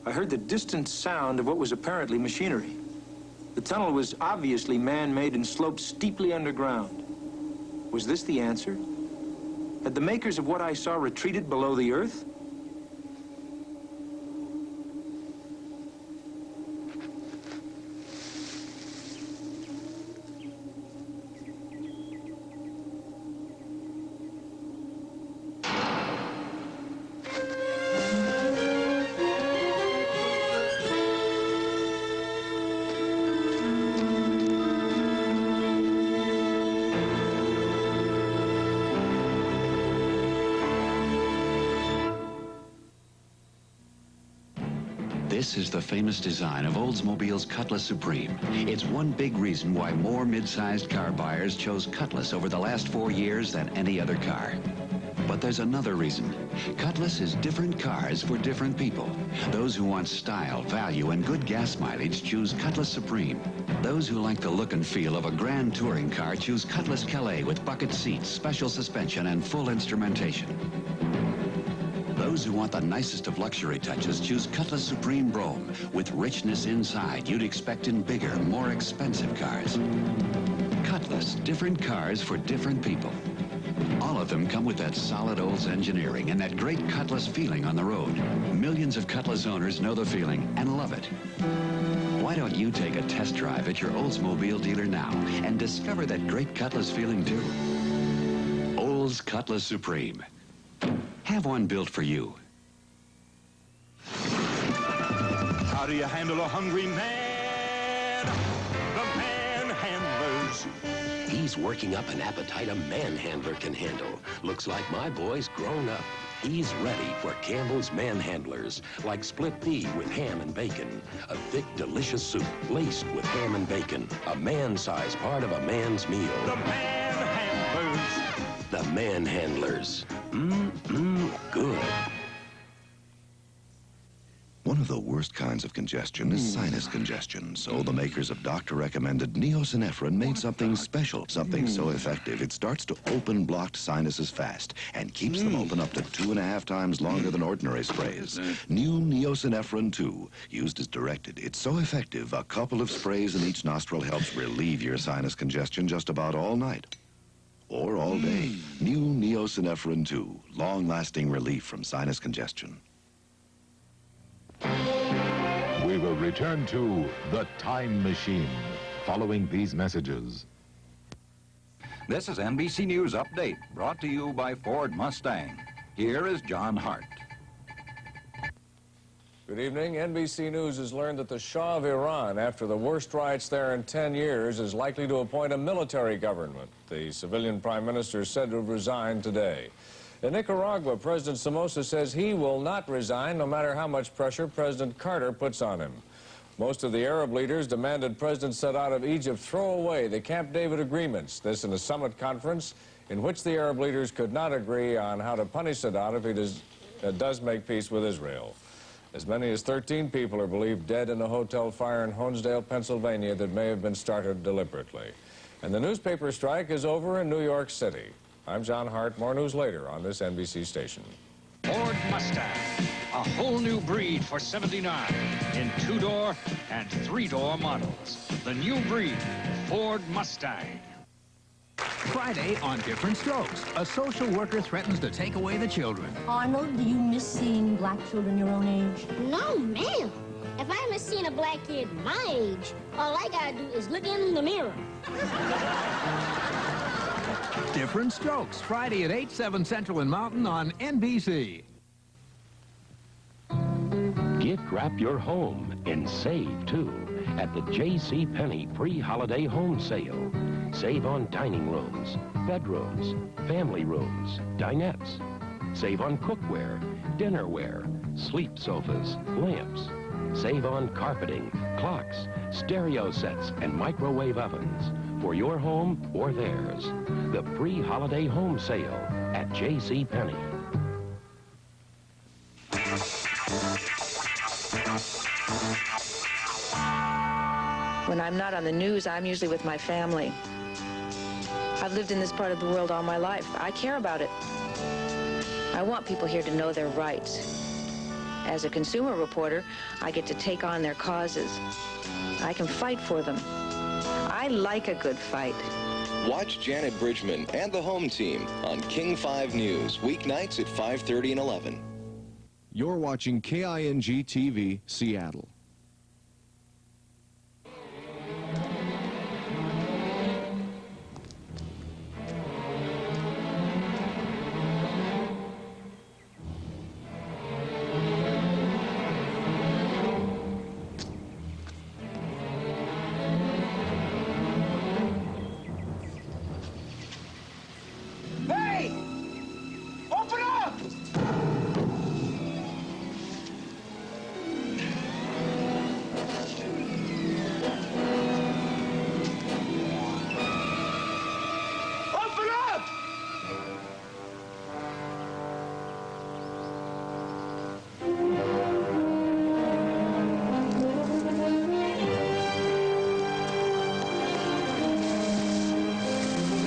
I heard the distant sound of what was apparently machinery. The tunnel was obviously man-made and sloped steeply underground. Was this the answer? Had the makers of what I saw retreated below the earth? This is the famous design of Oldsmobile's Cutlass Supreme. It's one big reason why more mid-sized car buyers chose Cutlass over the last 4 years than any other car. But there's another reason. Cutlass is different cars for different people. Those who want style, value, and good gas mileage choose Cutlass Supreme. Those who like the look and feel of a grand touring car choose Cutlass Calais with bucket seats, special suspension, and full instrumentation. Those who want the nicest of luxury touches choose Cutlass Supreme Brome with richness inside you'd expect in bigger, more expensive cars. Cutlass, different cars for different people. All of them come with that solid Olds engineering and that great Cutlass feeling on the road. Millions of Cutlass owners know the feeling and love it. Why don't you take a test drive at your Oldsmobile dealer now and discover that great Cutlass feeling too? Olds Cutlass Supreme. Have one built for you. How do you handle a hungry man? The manhandlers. He's working up an appetite a manhandler can handle. Looks like my boy's grown up. He's ready for Campbell's Manhandlers, like split pea with ham and bacon. A thick, delicious soup laced with ham and bacon. A man-sized part of a man's meal. The Manhandlers. The Manhandlers. Good. One of the worst kinds of congestion is sinus congestion, so the makers of doctor-recommended neosynephrine made something special, something so effective it starts to open blocked sinuses fast and keeps them open up to 2.5 times longer than ordinary sprays. New neosynephrine 2, used as directed. It's so effective, a couple of sprays in each nostril helps relieve your sinus congestion just about all night. Or all day. New neosynephrine 2, long-lasting relief from sinus congestion. We will return to The Time Machine, following these messages. This is NBC News Update, brought to you by Ford Mustang. Here is John Hart. Good evening. NBC News has learned that the Shah of Iran, after the worst riots there in 10 years, is likely to appoint a military government. The civilian prime minister is said to have resigned today. In Nicaragua, President Somoza says he will not resign no matter how much pressure President Carter puts on him. Most of the Arab leaders demanded President Sadat of Egypt throw away the Camp David agreements. This in a summit conference in which the Arab leaders could not agree on how to punish Sadat if he does make peace with Israel. As many as 13 people are believed dead in a hotel fire in Honesdale, Pennsylvania that may have been started deliberately. And the newspaper strike is over in New York City. I'm John Hart. More news later on this NBC station. Ford Mustang, a whole new breed for '79 in 2-door and 3-door models. The new breed, Ford Mustang. Friday on Different Strokes, a social worker threatens to take away the children. Arnold, do you miss seeing black children your own age? No, ma'am. If I miss seeing a black kid my age, all I gotta do is look in the mirror. Different Strokes, Friday at 8, 7 Central and Mountain on NBC. Gift wrap your home and save, too, at the J.C. Penney pre-holiday home sale. Save on dining rooms, bedrooms, family rooms, dinettes. Save on cookware, dinnerware, sleep sofas, lamps. Save on carpeting, clocks, stereo sets, and microwave ovens for your home or theirs. The pre-holiday home sale at J.C. Penney. When I'm not on the news, I'm usually with my family. I've lived in this part of the world all my life. I care about it. I want people here to know their rights. As a consumer reporter, I get to take on their causes. I can fight for them. I like a good fight. Watch Janet Bridgman and the home team on King 5 News, weeknights at 5:30 and 11. You're watching KING TV, Seattle. Hey! Open up! Open up!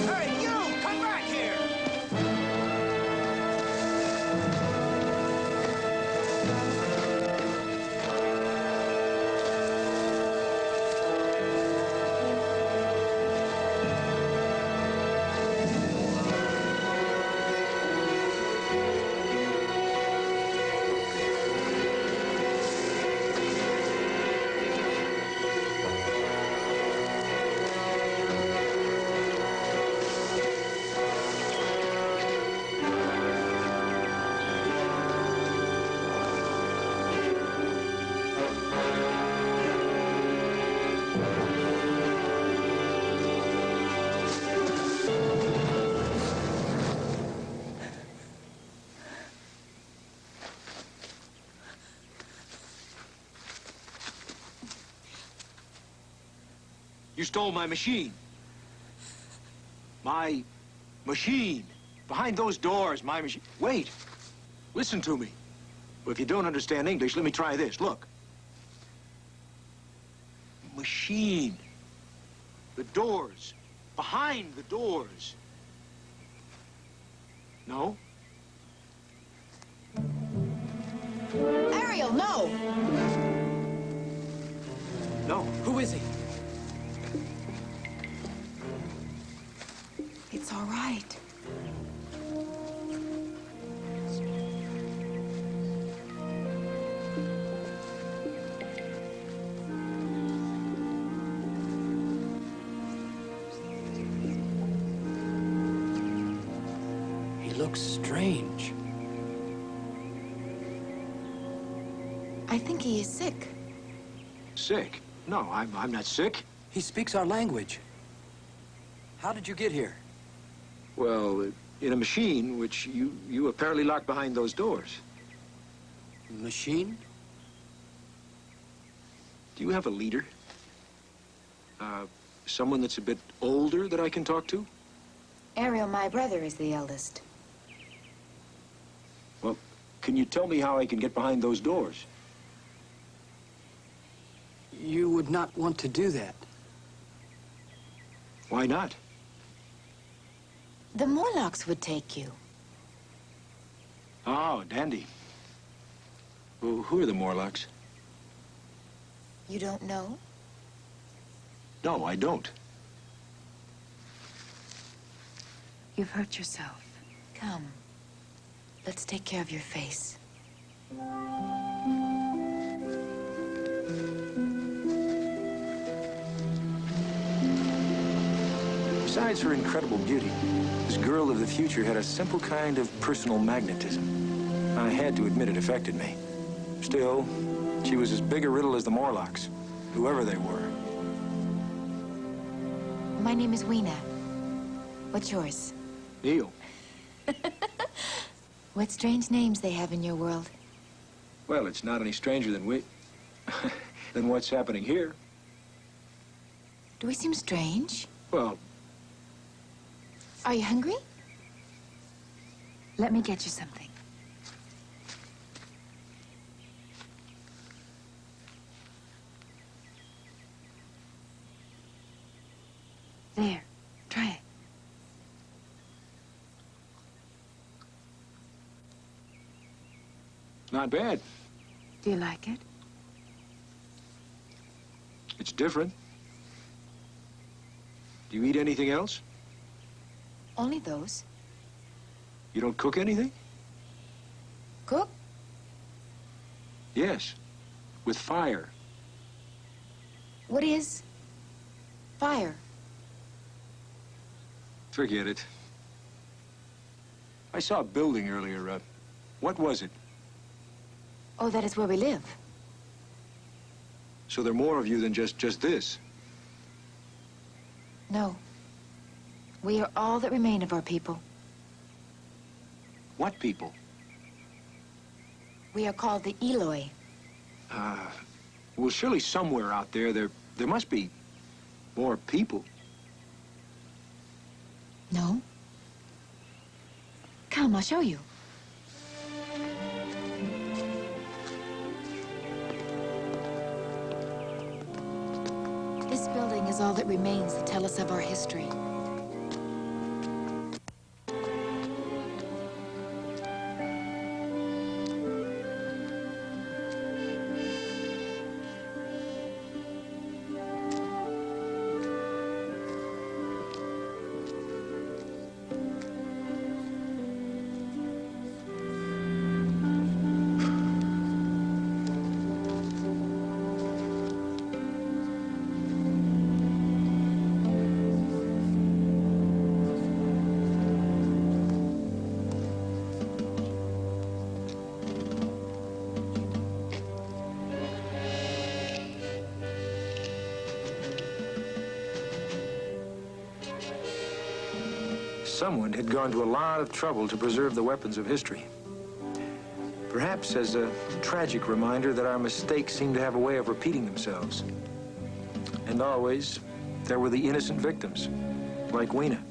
Hey, you! Come back here! You stole my machine. My machine. Behind those doors, my machine. Wait. Listen to me. Well, if you don't understand English, let me try this. Look. Machine. The doors. Behind the doors. No? Ariel, no! No. Who is he? It's all right. He looks strange. I think he is sick. Sick? No, I'm not sick. He speaks our language. How did you get here? Well, in a machine, which you apparently locked behind those doors. Machine? Do you have a leader? Someone that's a bit older that I can talk to? Ariel, my brother, is the eldest. Well, can you tell me how I can get behind those doors? You would not want to do that. Why not? The Morlocks would take you. Oh, dandy. Well, who are the Morlocks? You don't know? No, I don't. You've hurt yourself. Come. Let's take care of your face. Besides her incredible beauty, this girl of the future had a simple kind of personal magnetism. I had to admit it affected me. Still, she was as big a riddle as the Morlocks, whoever they were. My name is Weena. What's yours? Neil. What strange names they have in your world. Well, it's not any stranger than than what's happening here. Do we seem strange? Well, are you hungry? Let me get you something. There, try it. Not bad. Do you like it? It's different. Do you eat anything else? Only those. You don't cook anything? Cook? Yes, with fire. What is fire? Forget it. I saw a building earlier. What was it? Oh, that is where we live. So there are more of you than just this? No. We are all that remain of our people. What people? We are called the Eloi. Well, surely somewhere out there, there must be more people. No? Come, I'll show you. This building is all that remains to tell us of our history. Someone had gone to a lot of trouble to preserve the weapons of history. Perhaps as a tragic reminder that our mistakes seem to have a way of repeating themselves. And always, there were the innocent victims, like Weena.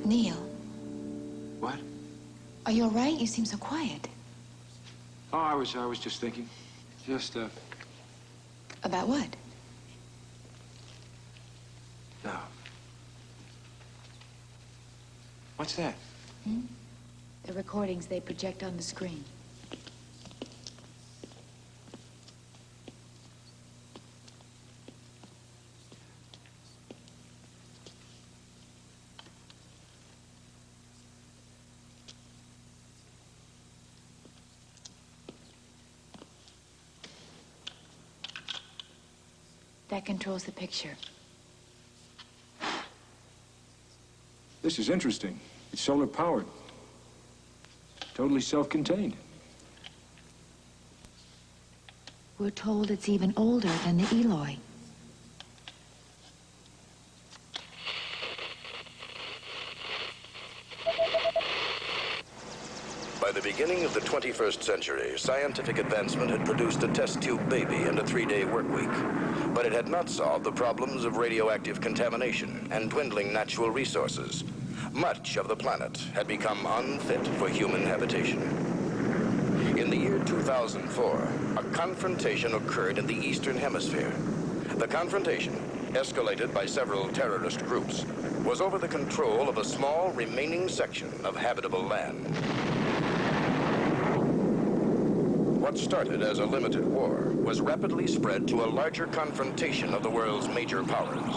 Neil. What? Are you all right? You seem so quiet. Oh, I was just thinking. About what? No. What's that? The recordings they project on the screen. That controls the picture. This is interesting. It's solar powered. Totally self-contained. We're told it's even older than the Eloi. By the beginning of the 21st century, scientific advancement had produced a test tube baby and a 3-day work week. But it had not solved the problems of radioactive contamination and dwindling natural resources. Much of the planet had become unfit for human habitation. In the year 2000, 2004, a confrontation occurred in the Eastern Hemisphere. The confrontation, escalated by several terrorist groups, was over the control of a small remaining section of habitable land. What started as a limited war was rapidly spread to a larger confrontation of the world's major powers.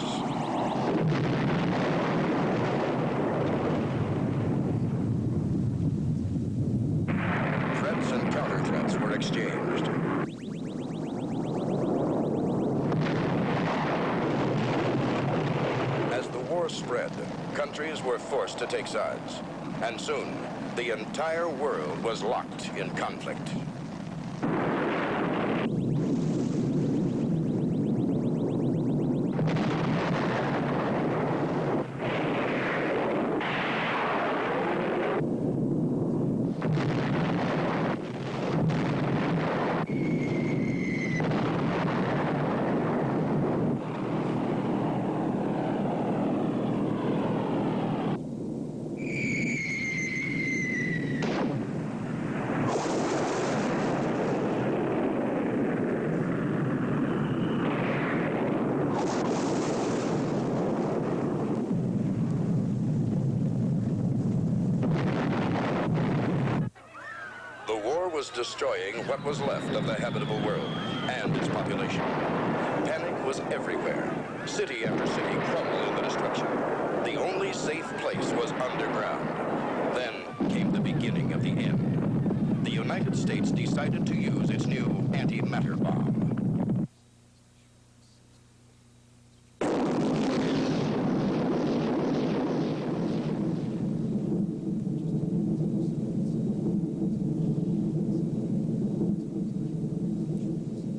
Threats and counter-threats were exchanged. As the war spread, countries were forced to take sides, and soon the entire world was locked in conflict. Was destroying what was left of the habitable world and its population. Panic was everywhere. City after city crumbled in the destruction. The only safe place was underground. Then came the beginning of the end. The United States decided to use its new antimatter bomb.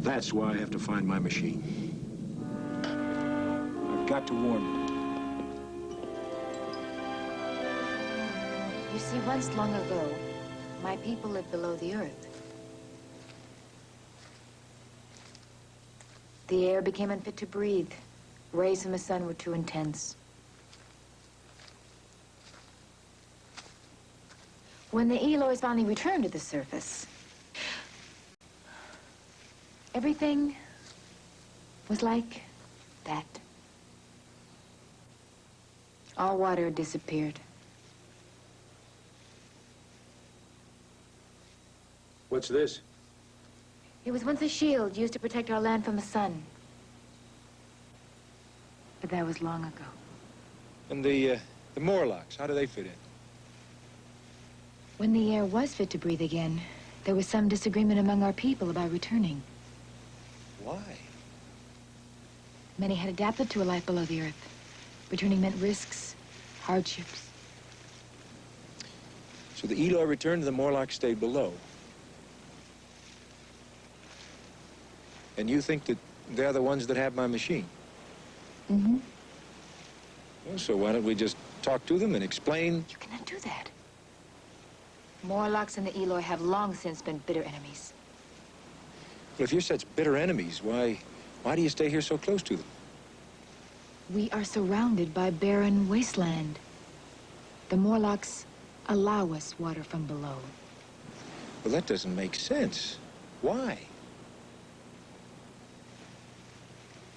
That's why I have to find my machine. I've got to warn you. You see, once long ago, my people lived below the earth. The air became unfit to breathe. Rays from the sun were too intense. When the Eloys finally returned to the surface, everything was like that. All water had disappeared. What's this? It was once a shield used to protect our land from the sun. But that was long ago. And the Morlocks, how do they fit in? When the air was fit to breathe again, there was some disagreement among our people about returning. Why? Many had adapted to a life below the earth. Returning meant risks, hardships. So the Eloy returned and the Morlocks stayed below. And you think that they're the ones that have my machine? Mm-hmm. Well, so why don't we just talk to them and explain? You cannot do that. Morlocks and the Eloy have long since been bitter enemies. Well, if you're such bitter enemies, why do you stay here so close to them? We are surrounded by barren wasteland. The Morlocks allow us water from below. Well, that doesn't make sense. Why?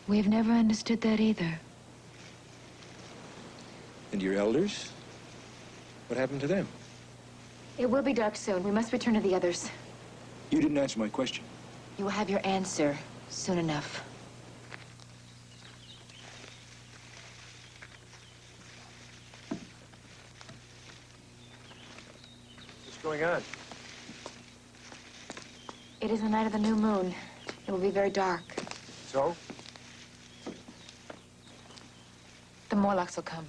We have never understood that either. And your elders? What happened to them? It will be dark soon. We must return to the others. You didn't answer my question. You will have your answer soon enough. What's going on? It is the night of the new moon. It will be very dark. So? The Morlocks will come.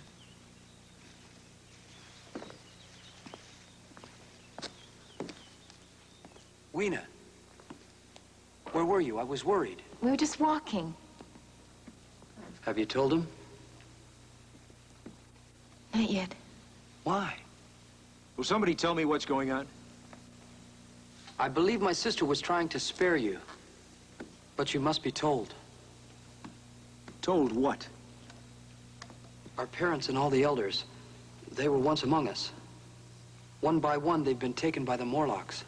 Weena, where were you? I was worried. We were just walking. Have you told him? Not yet. Why? Will somebody tell me what's going on? I believe my sister was trying to spare you. But you must be told. Told what? Our parents and all the elders, they were once among us. One by one, they've been taken by the Morlocks.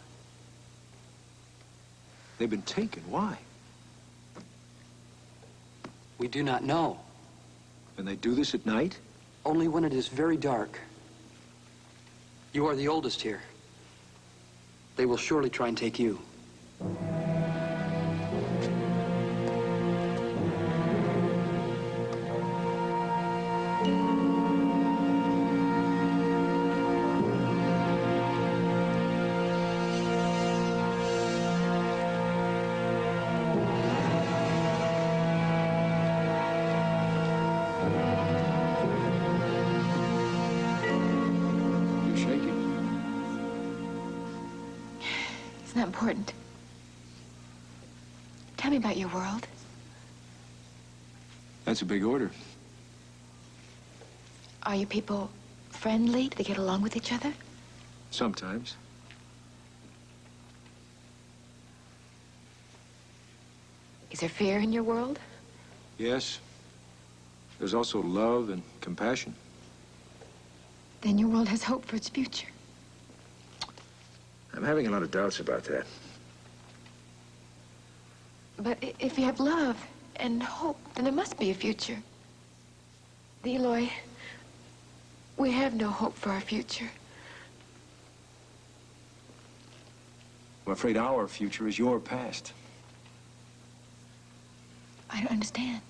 They've been taken. Why? We do not know. And they do this at night? Only when it is very dark. You are the oldest here. They will surely try and take you. It's not important. Tell me about your world. That's a big order. Are your people friendly? Do they get along with each other? Sometimes. Is there fear in your world? Yes. There's also love and compassion. Then your world has hope for its future. I'm having a lot of doubts about that. But if you have love and hope, then there must be a future. Eloy, we have no hope for our future. I'm afraid our future is your past. I don't understand.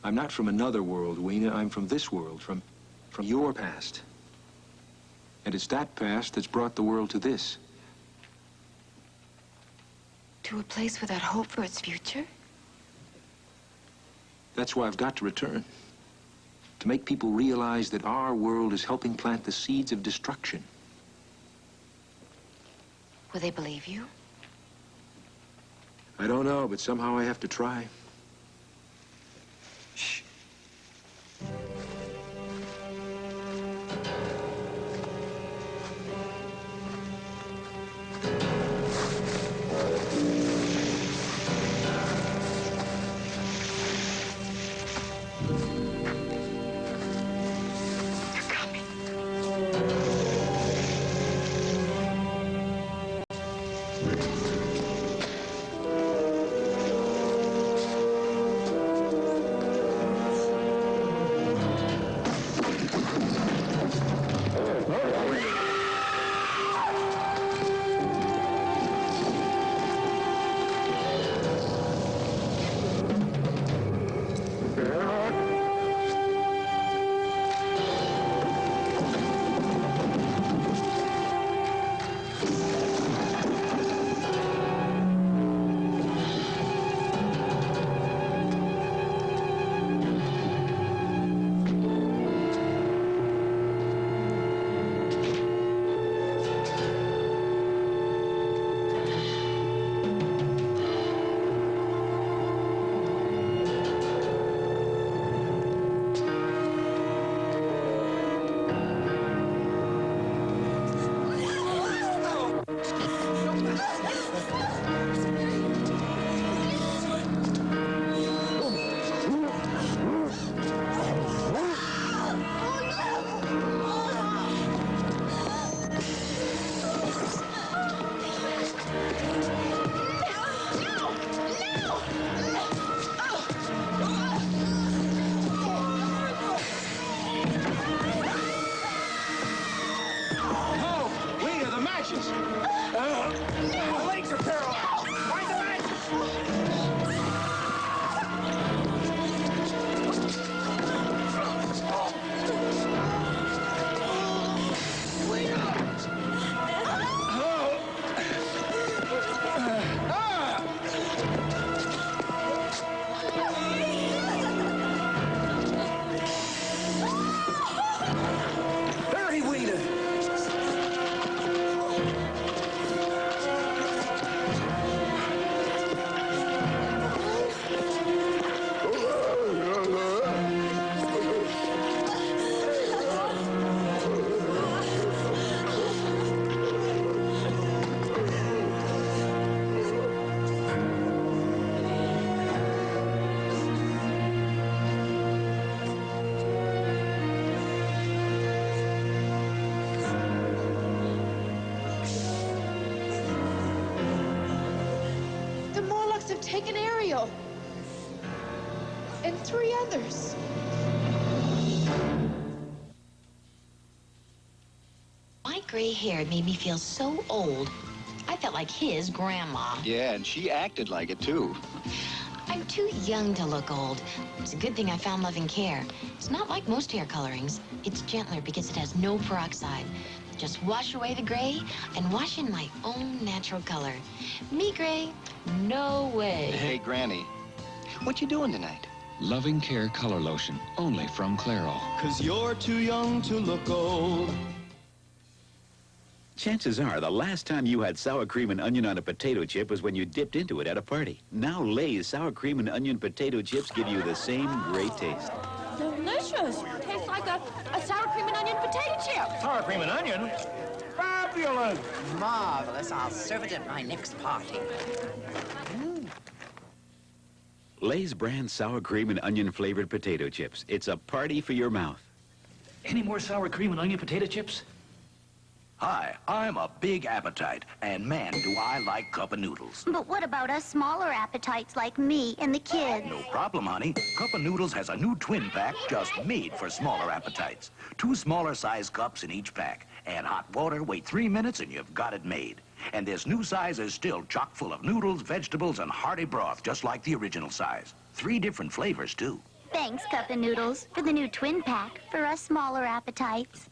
I'm not from another world, Weena. I'm from this world, from your past. And it's that past that's brought the world to this. To a place without hope for its future? That's why I've got to return. To make people realize that our world is helping plant the seeds of destruction. Will they believe you? I don't know, but somehow I have to try. Shh. taken Ariel. And 3 others. My gray hair made me feel so old. I felt like his grandma. Yeah, and she acted like it, too. I'm too young to look old. It's a good thing I found Love and Care. It's not like most hair colorings. It's gentler because it has no peroxide. Just wash away the gray and wash in my own natural color. Me gray, no way. Hey, Granny, what you doing tonight? Loving Care Color Lotion, only from Clairol. 'Cause you're too young to look old. Chances are the last time you had sour cream and onion on a potato chip was when you dipped into it at a party. Now Lay's sour cream and onion potato chips give you the same great taste. Delicious. Tastes like a sour cream and onion potato chip. Sour cream and onion? Fabulous. Marvelous. I'll serve it at my next party. Lay's brand sour cream and onion flavored potato chips. It's a party for your mouth. Any more sour cream and onion potato chips? Hi, I'm a big appetite, and man, do I like cup of noodles. But what about us smaller appetites like me and the kids? No problem, honey. Cup of Noodles has a new twin pack just made for smaller appetites. 2 smaller size cups in each pack. Add hot water, wait 3 minutes, and you've got it made. And this new size is still chock full of noodles, vegetables, and hearty broth, just like the original size. 3 different flavors, too. Thanks, Cup of Noodles, for the new twin pack for us smaller appetites.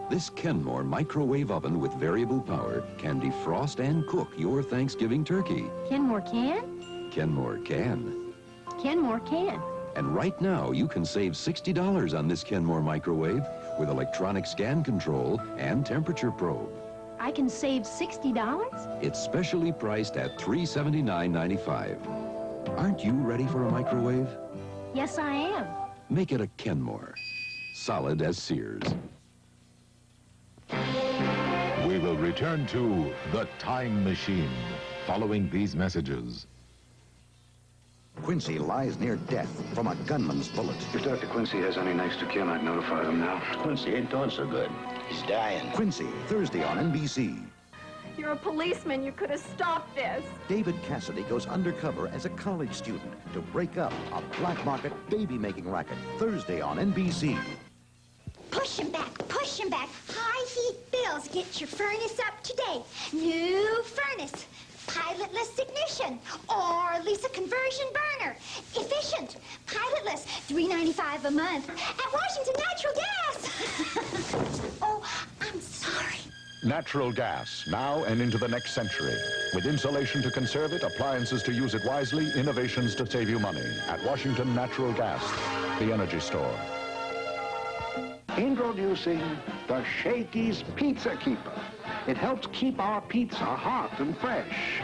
This Kenmore microwave oven with variable power can defrost and cook your Thanksgiving turkey. Kenmore can? Kenmore can. Kenmore can. And right now, you can save $60 on this Kenmore microwave with electronic scan control and temperature probe. I can save $60? It's specially priced at $379.95. Aren't you ready for a microwave? Yes, I am. Make it a Kenmore. Solid as Sears. We will return to The Time Machine following these messages. Quincy lies near death from a gunman's bullet. If Dr. Quincy has any next of kin, I'd notify them now. Quincy ain't doing so good. He's dying. Quincy, Thursday on NBC. You're a policeman. You could have stopped this. David Cassidy goes undercover as a college student to break up a black market baby-making racket. Thursday on NBC. Push him back, push him back. High heat bills, get your furnace up today. New furnace, pilotless ignition, or Lisa conversion burner. Efficient, pilotless, $3.95 a month at Washington Natural Gas. Oh, I'm sorry. Natural gas, now and into the next century. With insulation to conserve it, appliances to use it wisely, innovations to save you money. At Washington Natural Gas, the energy store. Introducing the Shakey's Pizza Keeper. It helps keep our pizza hot and fresh,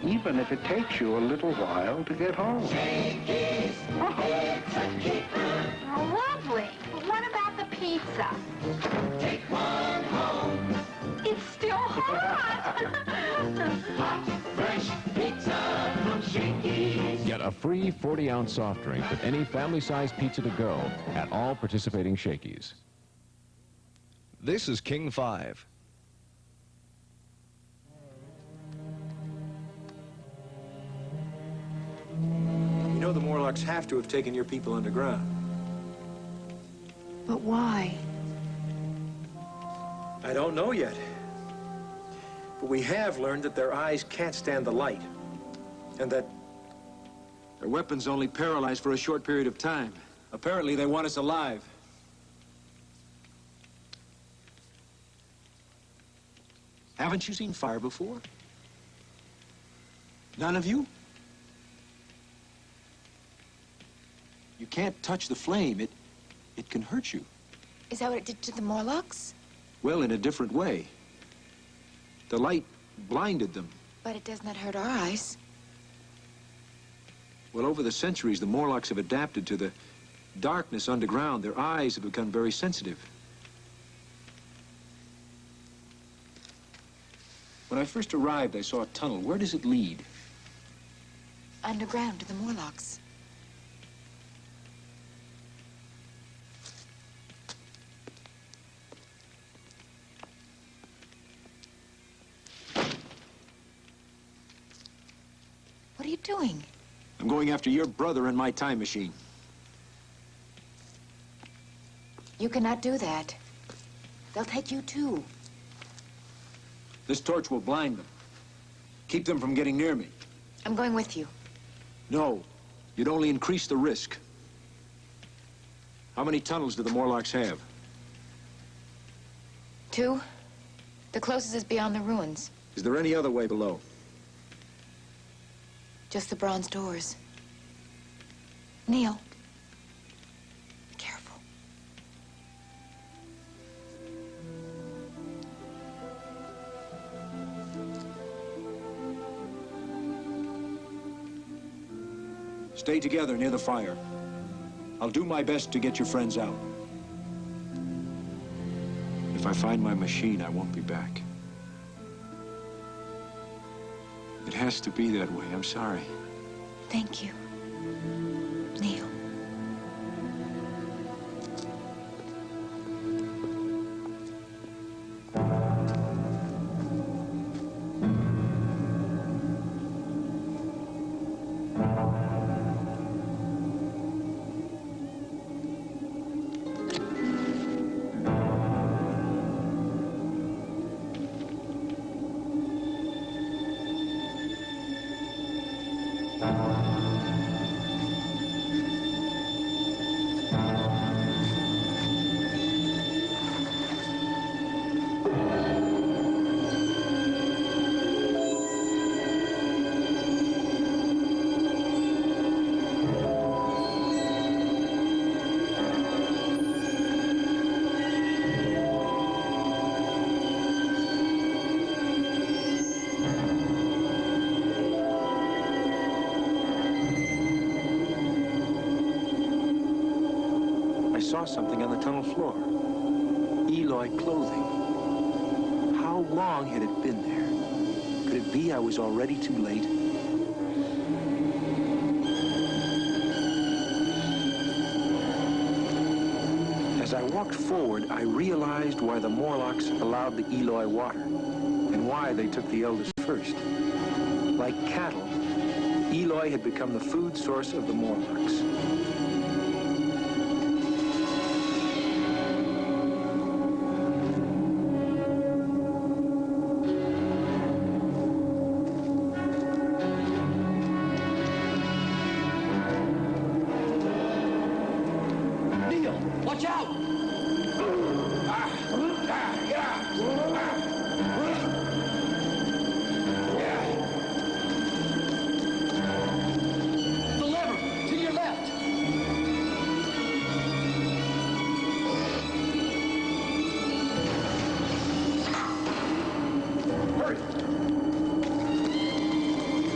even if it takes you a little while to get home. Shakey's Pizza Keeper. Oh, lovely. But what about the pizza? Take one home. It's still hot. Hot, fresh pizza from Shakey's. Get a free 40-ounce soft drink with any family-sized pizza to go at all participating Shakey's. This is King 5. You know the Morlocks have to have taken your people underground. But why? I don't know yet. But we have learned that their eyes can't stand the light. And that their weapons only paralyze for a short period of time. Apparently, they want us alive. Haven't you seen fire before? None of you? You can't touch the flame. It can hurt you. Is that what it did to the Morlocks? Well, in a different way. The light blinded them. But it does not hurt our eyes. Well, over the centuries, the Morlocks have adapted to the darkness underground. Their eyes have become very sensitive. When I first arrived, I saw a tunnel. Where does it lead? Underground to the Morlocks. doing? I'm going after your brother in my time machine. You cannot do that. They'll take you too. This torch will blind them. Keep them from getting near me. I'm going with you. No, you'd only increase the risk. How many tunnels do the Morlocks have? 2. The closest is beyond the ruins. Is there any other way below? Just the bronze doors. Neil. Be careful. Stay together near the fire. I'll do my best to get your friends out. If I find my machine, I won't be back. It has to be that way. I'm sorry. Thank you, Neil. I saw something on the tunnel floor. Eloy clothing. How long had it been there? Could it be I was already too late? As I walked forward, I realized why the Morlocks allowed the Eloy water and why they took the eldest first. Like cattle, Eloy had become the food source of the Morlocks. Watch out! The lever! To your left! Hurry!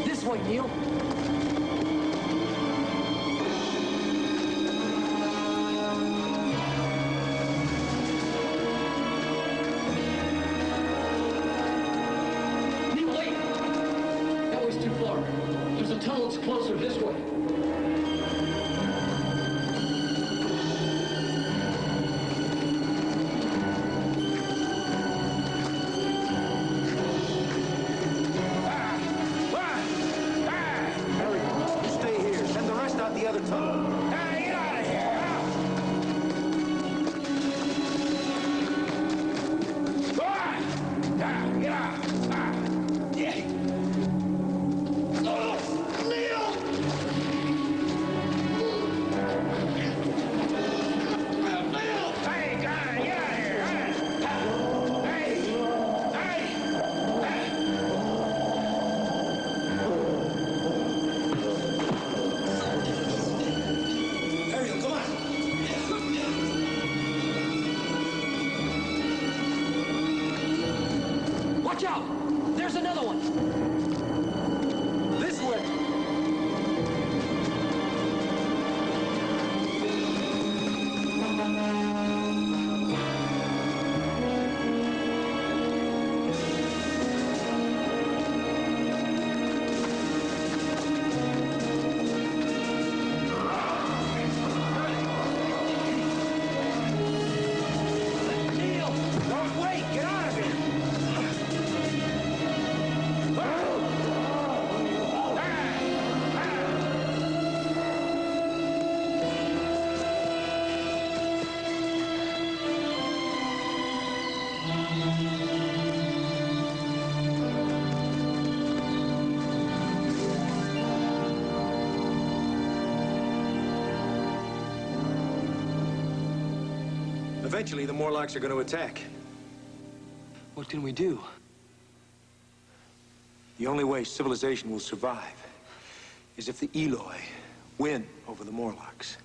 This way, Neil! There's a tunnel that's closer this way. Harry, you stay here. Send the rest out the other tunnel. Hey, get out of here! Get out! Yeah. Watch out! There's another one! This way! Neil! Don't wait! Get out of here! Eventually, the Morlocks are going to attack. What can we do? The only way civilization will survive is if the Eloi win over the Morlocks.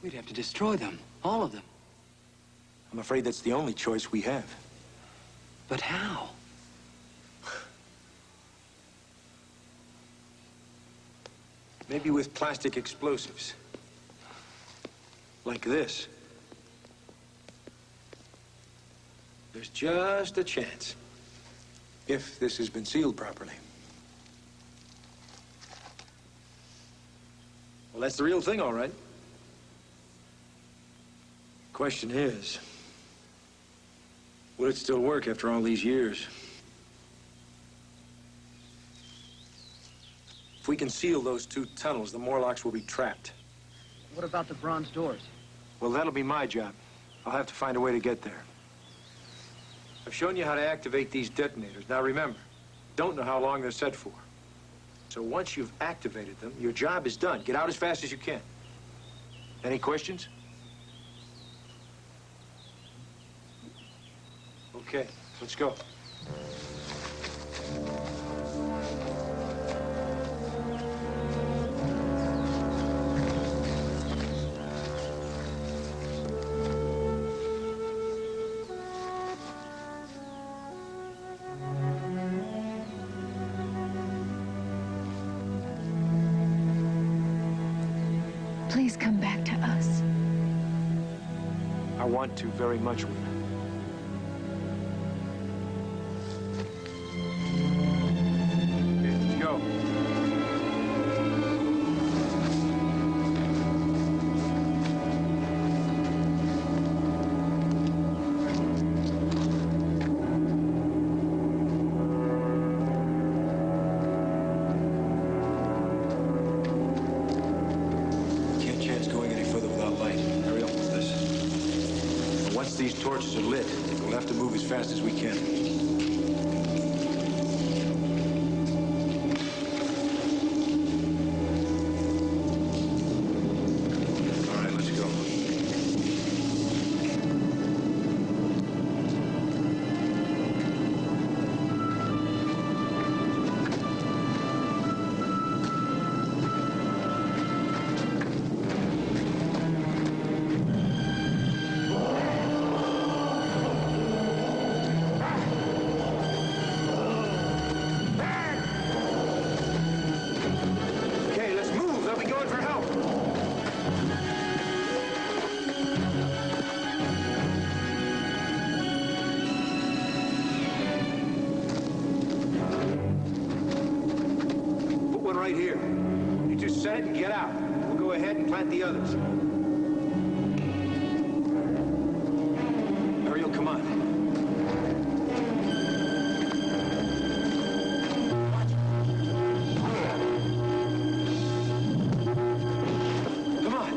We'd have to destroy them, all of them. I'm afraid that's the only choice we have. But how? Maybe with plastic explosives. Like this. There's just a chance. If this has been sealed properly. Well, that's the real thing, all right. Question is, will it still work after all these years? If we can seal those 2 tunnels, the Morlocks will be trapped. What about the bronze doors? Well, that'll be my job. I'll have to find a way to get there. I've shown you how to activate these detonators. Now remember, don't know how long they're set for. So once you've activated them, your job is done. Get out as fast as you can. Any questions? Okay, let's go. Please come back to us. I want to very much, Will. Let's go. Can't chance going any further without light. Hurry up with this. And once these torches are lit, we'll have to move as fast as we can. Right here. You just set it and get out. We'll go ahead and plant the others. Ariel, come on. Come on.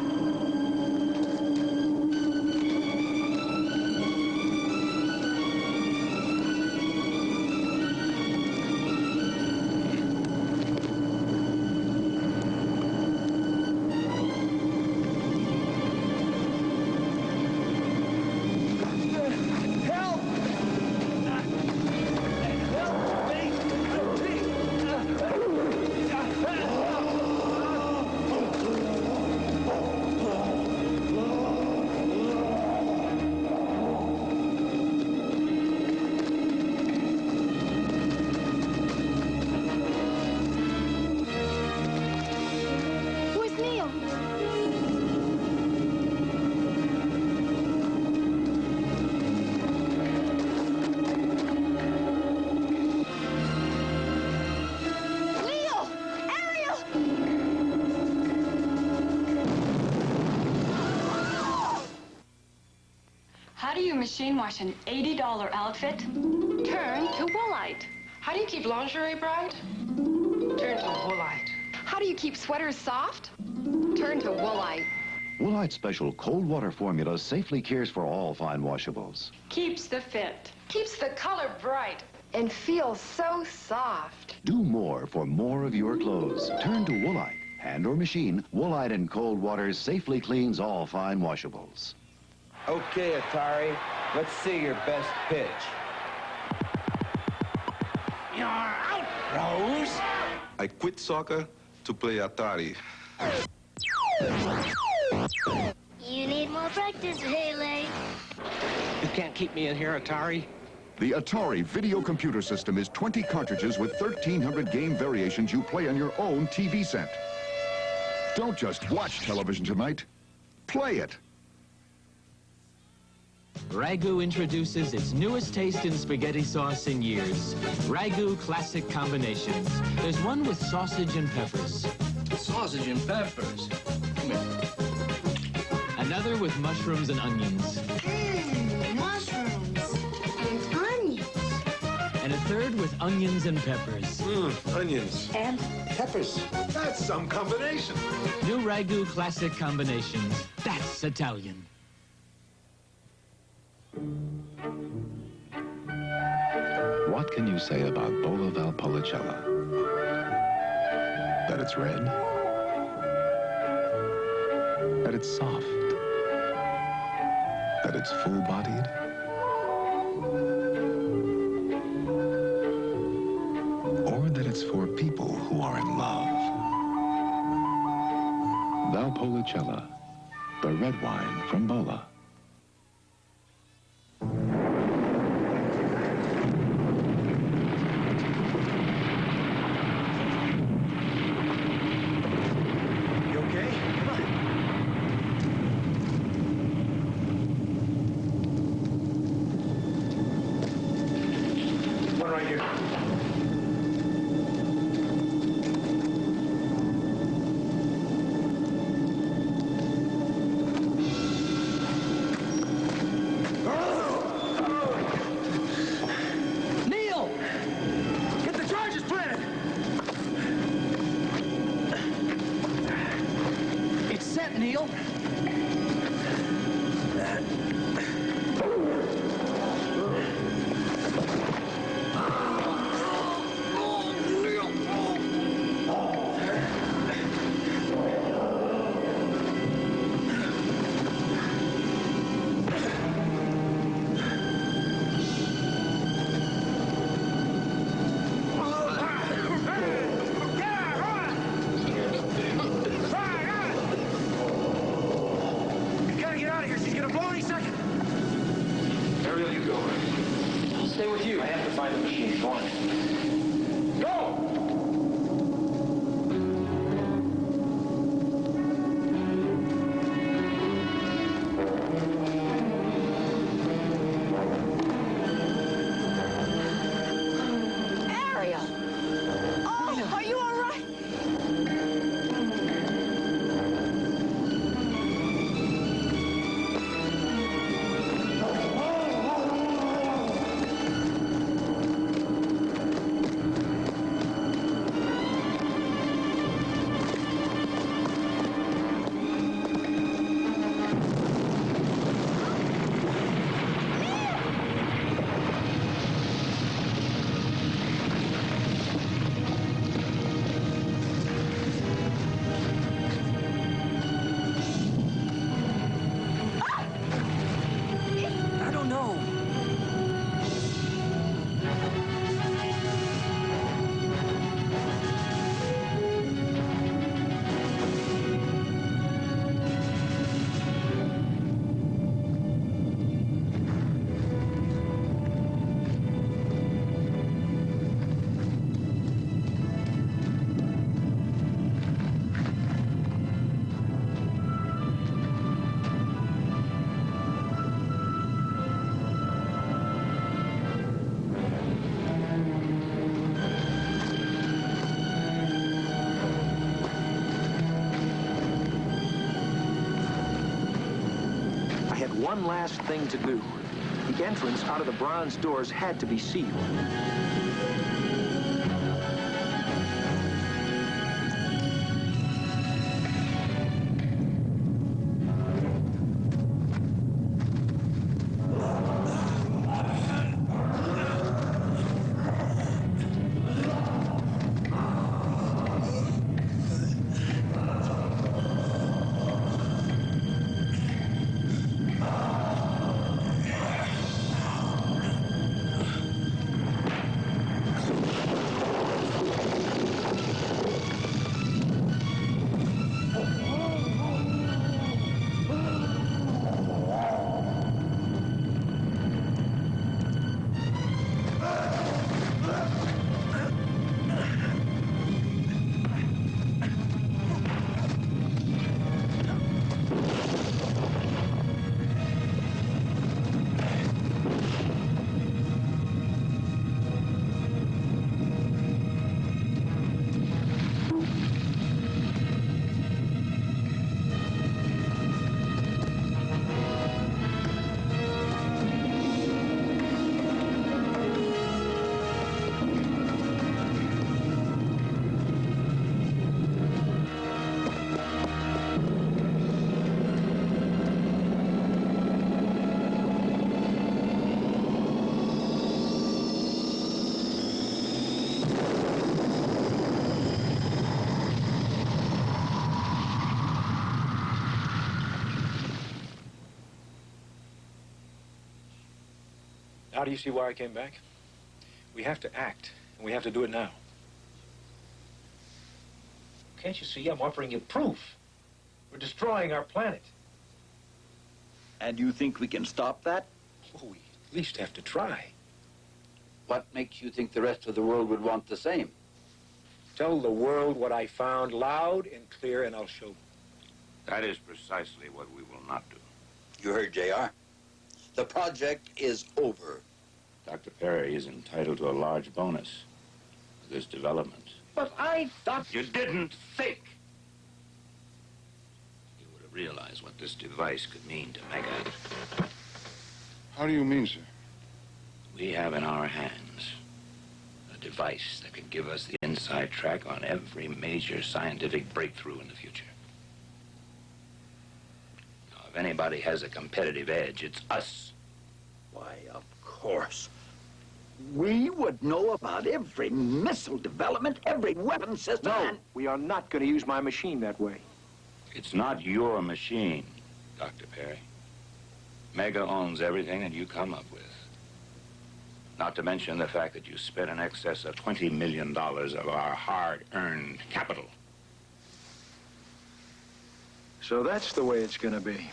How do you machine wash an $80 outfit? Turn to Woolite. How do you keep lingerie bright? Turn to Woolite. How do you keep sweaters soft? Turn to Woolite. Woolite's special cold water formula safely cares for all fine washables. Keeps the fit. Keeps the color bright. And feels so soft. Do more for more of your clothes. Turn to Woolite. Hand or machine, Woolite in cold water safely cleans all fine washables. Okay, Atari, let's see your best pitch. You're out, Rose. I quit soccer to play Atari. You need more practice, Haley. You can't keep me in here, Atari. The Atari video computer system is 20 cartridges with 1,300 game variations you play on your own TV set. Don't just watch television tonight. Play it. Ragu introduces its newest taste in spaghetti sauce in years. Ragu Classic Combinations. There's one with sausage and peppers. Sausage and peppers. Come here. Another with mushrooms and onions. Mushrooms and onions. And a third with onions and peppers. Onions. And Peppers. That's some combination. New Ragu Classic Combinations. That's Italian. What can you say about Bola Valpolicella? That it's red? That it's soft? That it's full-bodied? Or that it's for people who are in love? Valpolicella, the red wine from Bola. Neil. Stay with you. I have to find the machine. Go on. Go! Ariel! Oh, are you all right? One last thing to do. The entrance out of the bronze doors had to be sealed. How do you see why I came back? We have to act, and we have to do it now. Can't you see I'm offering you proof? We're destroying our planet. And you think we can stop that? Well, we at least have to try. What makes you think the rest of the world would want the same? Tell the world what I found loud and clear, and I'll show them. That is precisely what we will not do. You heard J.R. The project is over. Dr. Perry is entitled to a large bonus for this development. But I thought... You didn't think. You would have realized what this device could mean to Mega. How do you mean, sir? We have in our hands a device that could give us the inside track on every major scientific breakthrough in the future. Now, if anybody has a competitive edge, it's us. Why, of course. We would know about every missile development, every weapon system, No, we are not going to use my machine that way. It's not your machine, Dr. Perry. Mega owns everything that you come up with. Not to mention the fact that you spent in excess of $20 million of our hard-earned capital. So that's the way it's going to be.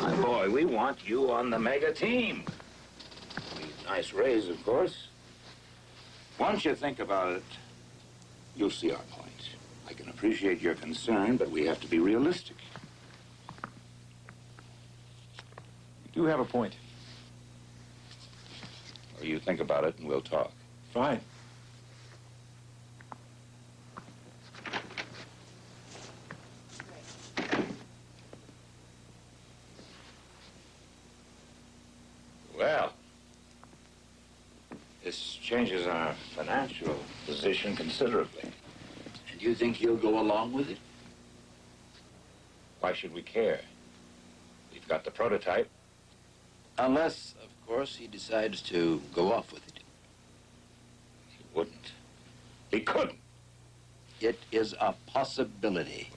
My boy, we want you on the Mega team. Nice raise, of course. Once you think about it, you'll see our point. I can appreciate your concern, but we have to be realistic. You do have a point. Or you think about it and we'll talk. Fine. Well, this changes our financial position considerably. And you think he'll go along with it? Why should we care? We've got the prototype. Unless, of course, he decides to go off with it. He wouldn't. He couldn't. It is a possibility.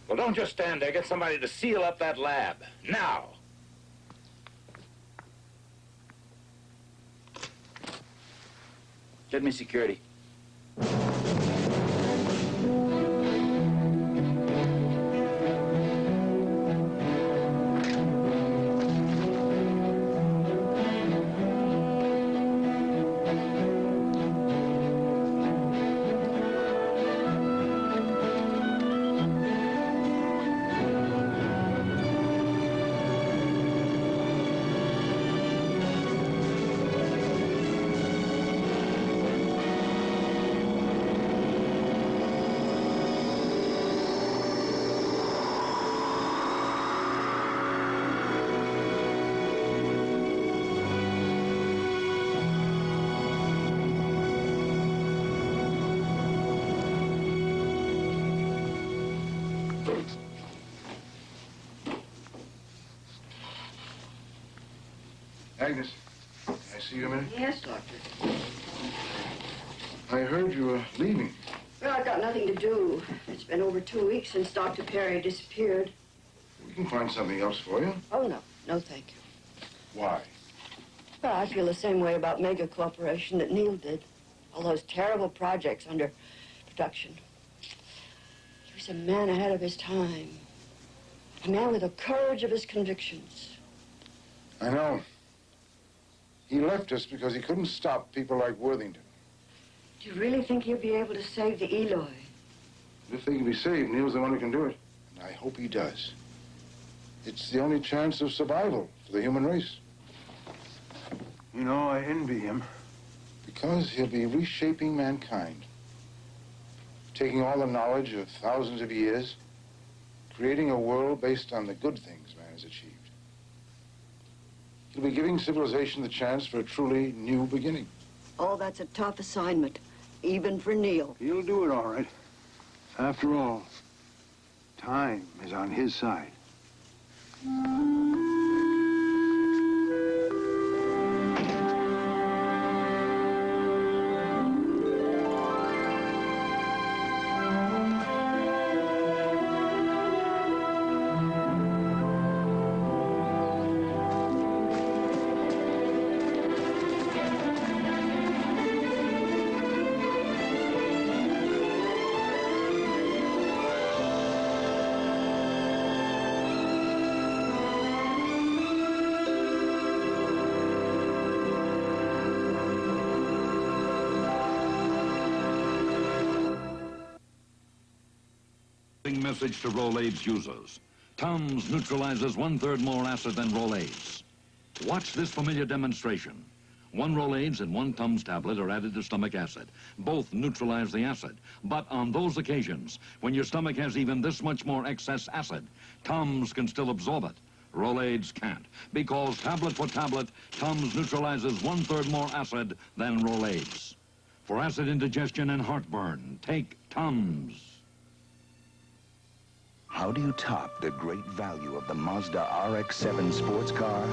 Well, don't just stand there. Get somebody to seal up that lab. Now. Get me security. Agnes, can I see you a minute? Yes, Doctor. I heard you were leaving. Well, I've got nothing to do. It's been over 2 weeks since Dr. Perry disappeared. We can find something else for you. Oh, no. No, thank you. Why? Well, I feel the same way about Mega Corporation that Neil did. All those terrible projects under production. He was a man ahead of his time. A man with the courage of his convictions. I know. He left us because he couldn't stop people like Worthington. Do you really think he'll be able to save the Eloy? If they can be saved, Neil's the one who can do it. And I hope he does. It's the only chance of survival for the human race. You know, I envy him. Because he'll be reshaping mankind. Taking all the knowledge of thousands of years, creating a world based on the good things man has achieved. He'll be giving civilization the chance for a truly new beginning. Oh, that's a tough assignment, even for Neil. He'll do it all right. After all, time is on his side. Message to Rolaids users. Tums neutralizes 1/3 more acid than Rolaids. Watch this familiar demonstration. 1 Rolaids and 1 Tums tablet are added to stomach acid. Both neutralize the acid. But on those occasions, when your stomach has even this much more excess acid, Tums can still absorb it. Rolaids can't, because tablet for tablet, Tums neutralizes 1/3 more acid than Rolaids. For acid indigestion and heartburn, take Tums. How do you top the great value of the Mazda RX-7 sports car?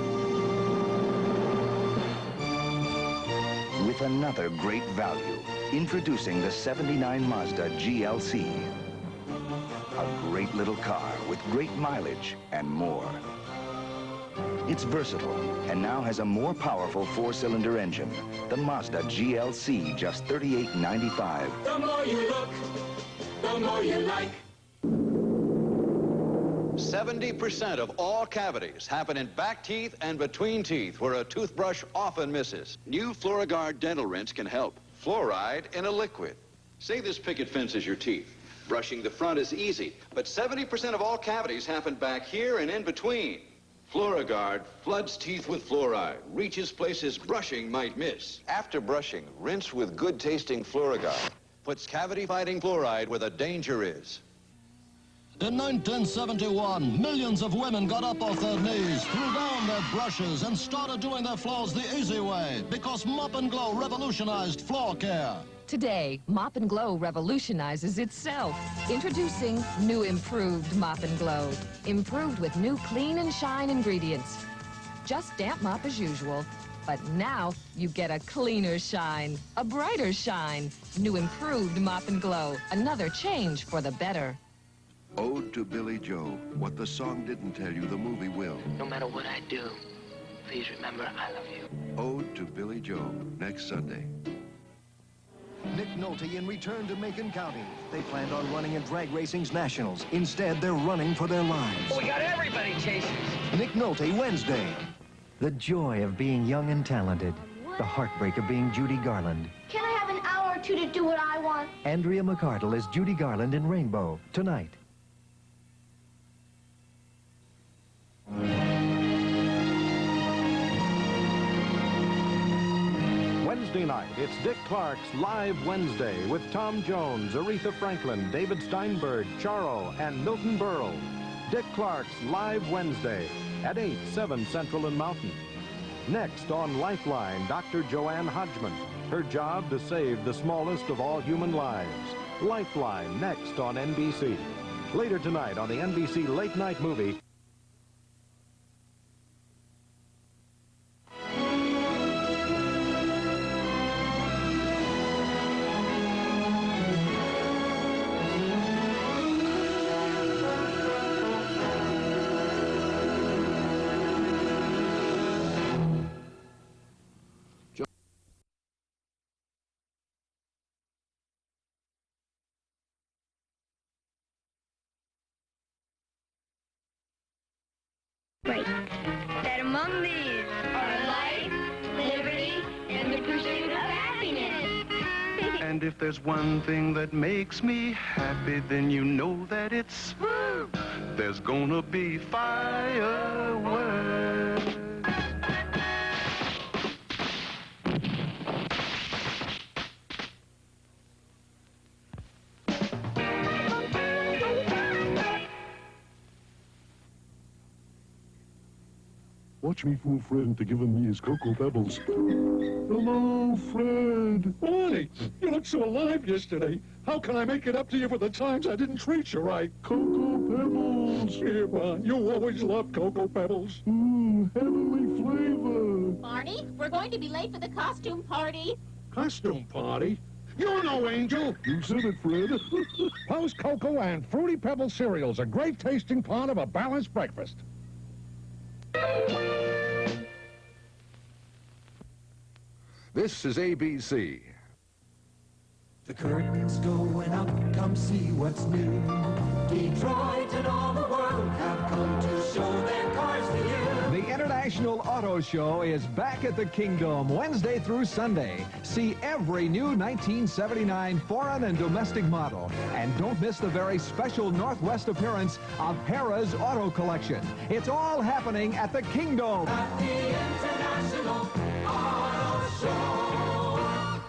With another great value, introducing the '79 Mazda GLC. A great little car with great mileage and more. It's versatile and now has a more powerful 4-cylinder engine. The Mazda GLC, just $38.95. The more you look, the more you like. 70% of all cavities happen in back teeth and between teeth, where a toothbrush often misses. New Fluorogard dental rinse can help. Fluoride in a liquid. Say this picket fence is your teeth. Brushing the front is easy, but 70% of all cavities happen back here and in between. Fluorogard floods teeth with fluoride, reaches places brushing might miss. After brushing, rinse with good-tasting Fluorogard. Puts cavity-fighting fluoride where the danger is. In 1971, millions of women got up off their knees, threw down their brushes, and started doing their floors the easy way, because Mop and Glow revolutionized floor care. Today, Mop and Glow revolutionizes itself. Introducing new improved Mop and Glow. Improved with new clean and shine ingredients. Just damp mop as usual, but now you get a cleaner shine, a brighter shine. New improved Mop and Glow. Another change for the better. Ode to Billy Joe. What the song didn't tell you, the movie will. No matter what I do, please remember I love you. Ode to Billy Joe, next Sunday. Nick Nolte in Return to Macon County. They planned on running in drag racing's nationals. Instead, they're running for their lives. We got everybody chasing us. Nick Nolte, Wednesday. The joy of being young and talented. The heartbreak of being Judy Garland. Can I have an hour or two to do what I want? Andrea McArdle as Judy Garland in Rainbow, tonight. Wednesday night, it's Dick Clark's Live Wednesday with Tom Jones, Aretha Franklin, David Steinberg, Charo, and Milton Berle. Dick Clark's Live Wednesday at 8, 7 Central and Mountain. Next on Lifeline, Dr. Joanne Hodgman. Her job to save the smallest of all human lives. Lifeline, next on NBC. Later tonight on the NBC Late Night Movie. Right. That among these are life, liberty, and the pursuit of happiness. And if there's one thing that makes me happy, then you know that it's... There's gonna be fireworks. Watch me fool Fred into giving me his Cocoa Pebbles. Hello, Fred. Bonnie, you looked so alive yesterday. How can I make it up to you for the times I didn't treat you right? Cocoa Pebbles. Here, Bon, you always loved Cocoa Pebbles. Heavenly flavor. Barney, we're going to be late for the costume party. Costume party? You're no angel. You said it, Fred. Post Cocoa and Fruity Pebble cereals, a great tasting part of a balanced breakfast. This is ABC. The curtain's going up, come see what's new. Detroit and all the world have come to show their cars to you. The International International Auto Show is back at the Kingdom Wednesday through Sunday. See every new 1979 foreign and domestic model. And don't miss the very special Northwest appearance of Harrah's Auto Collection. It's all happening at the Kingdom. At the International Auto Show.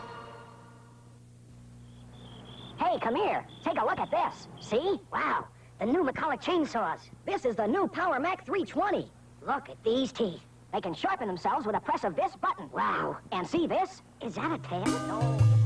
Hey, come here. Take a look at this. See? Wow. The new McCulloch chainsaws. This is the new Power Mac 320. Look at these teeth. They can sharpen themselves with a press of this button. Wow. And see this? Is that a tail? No.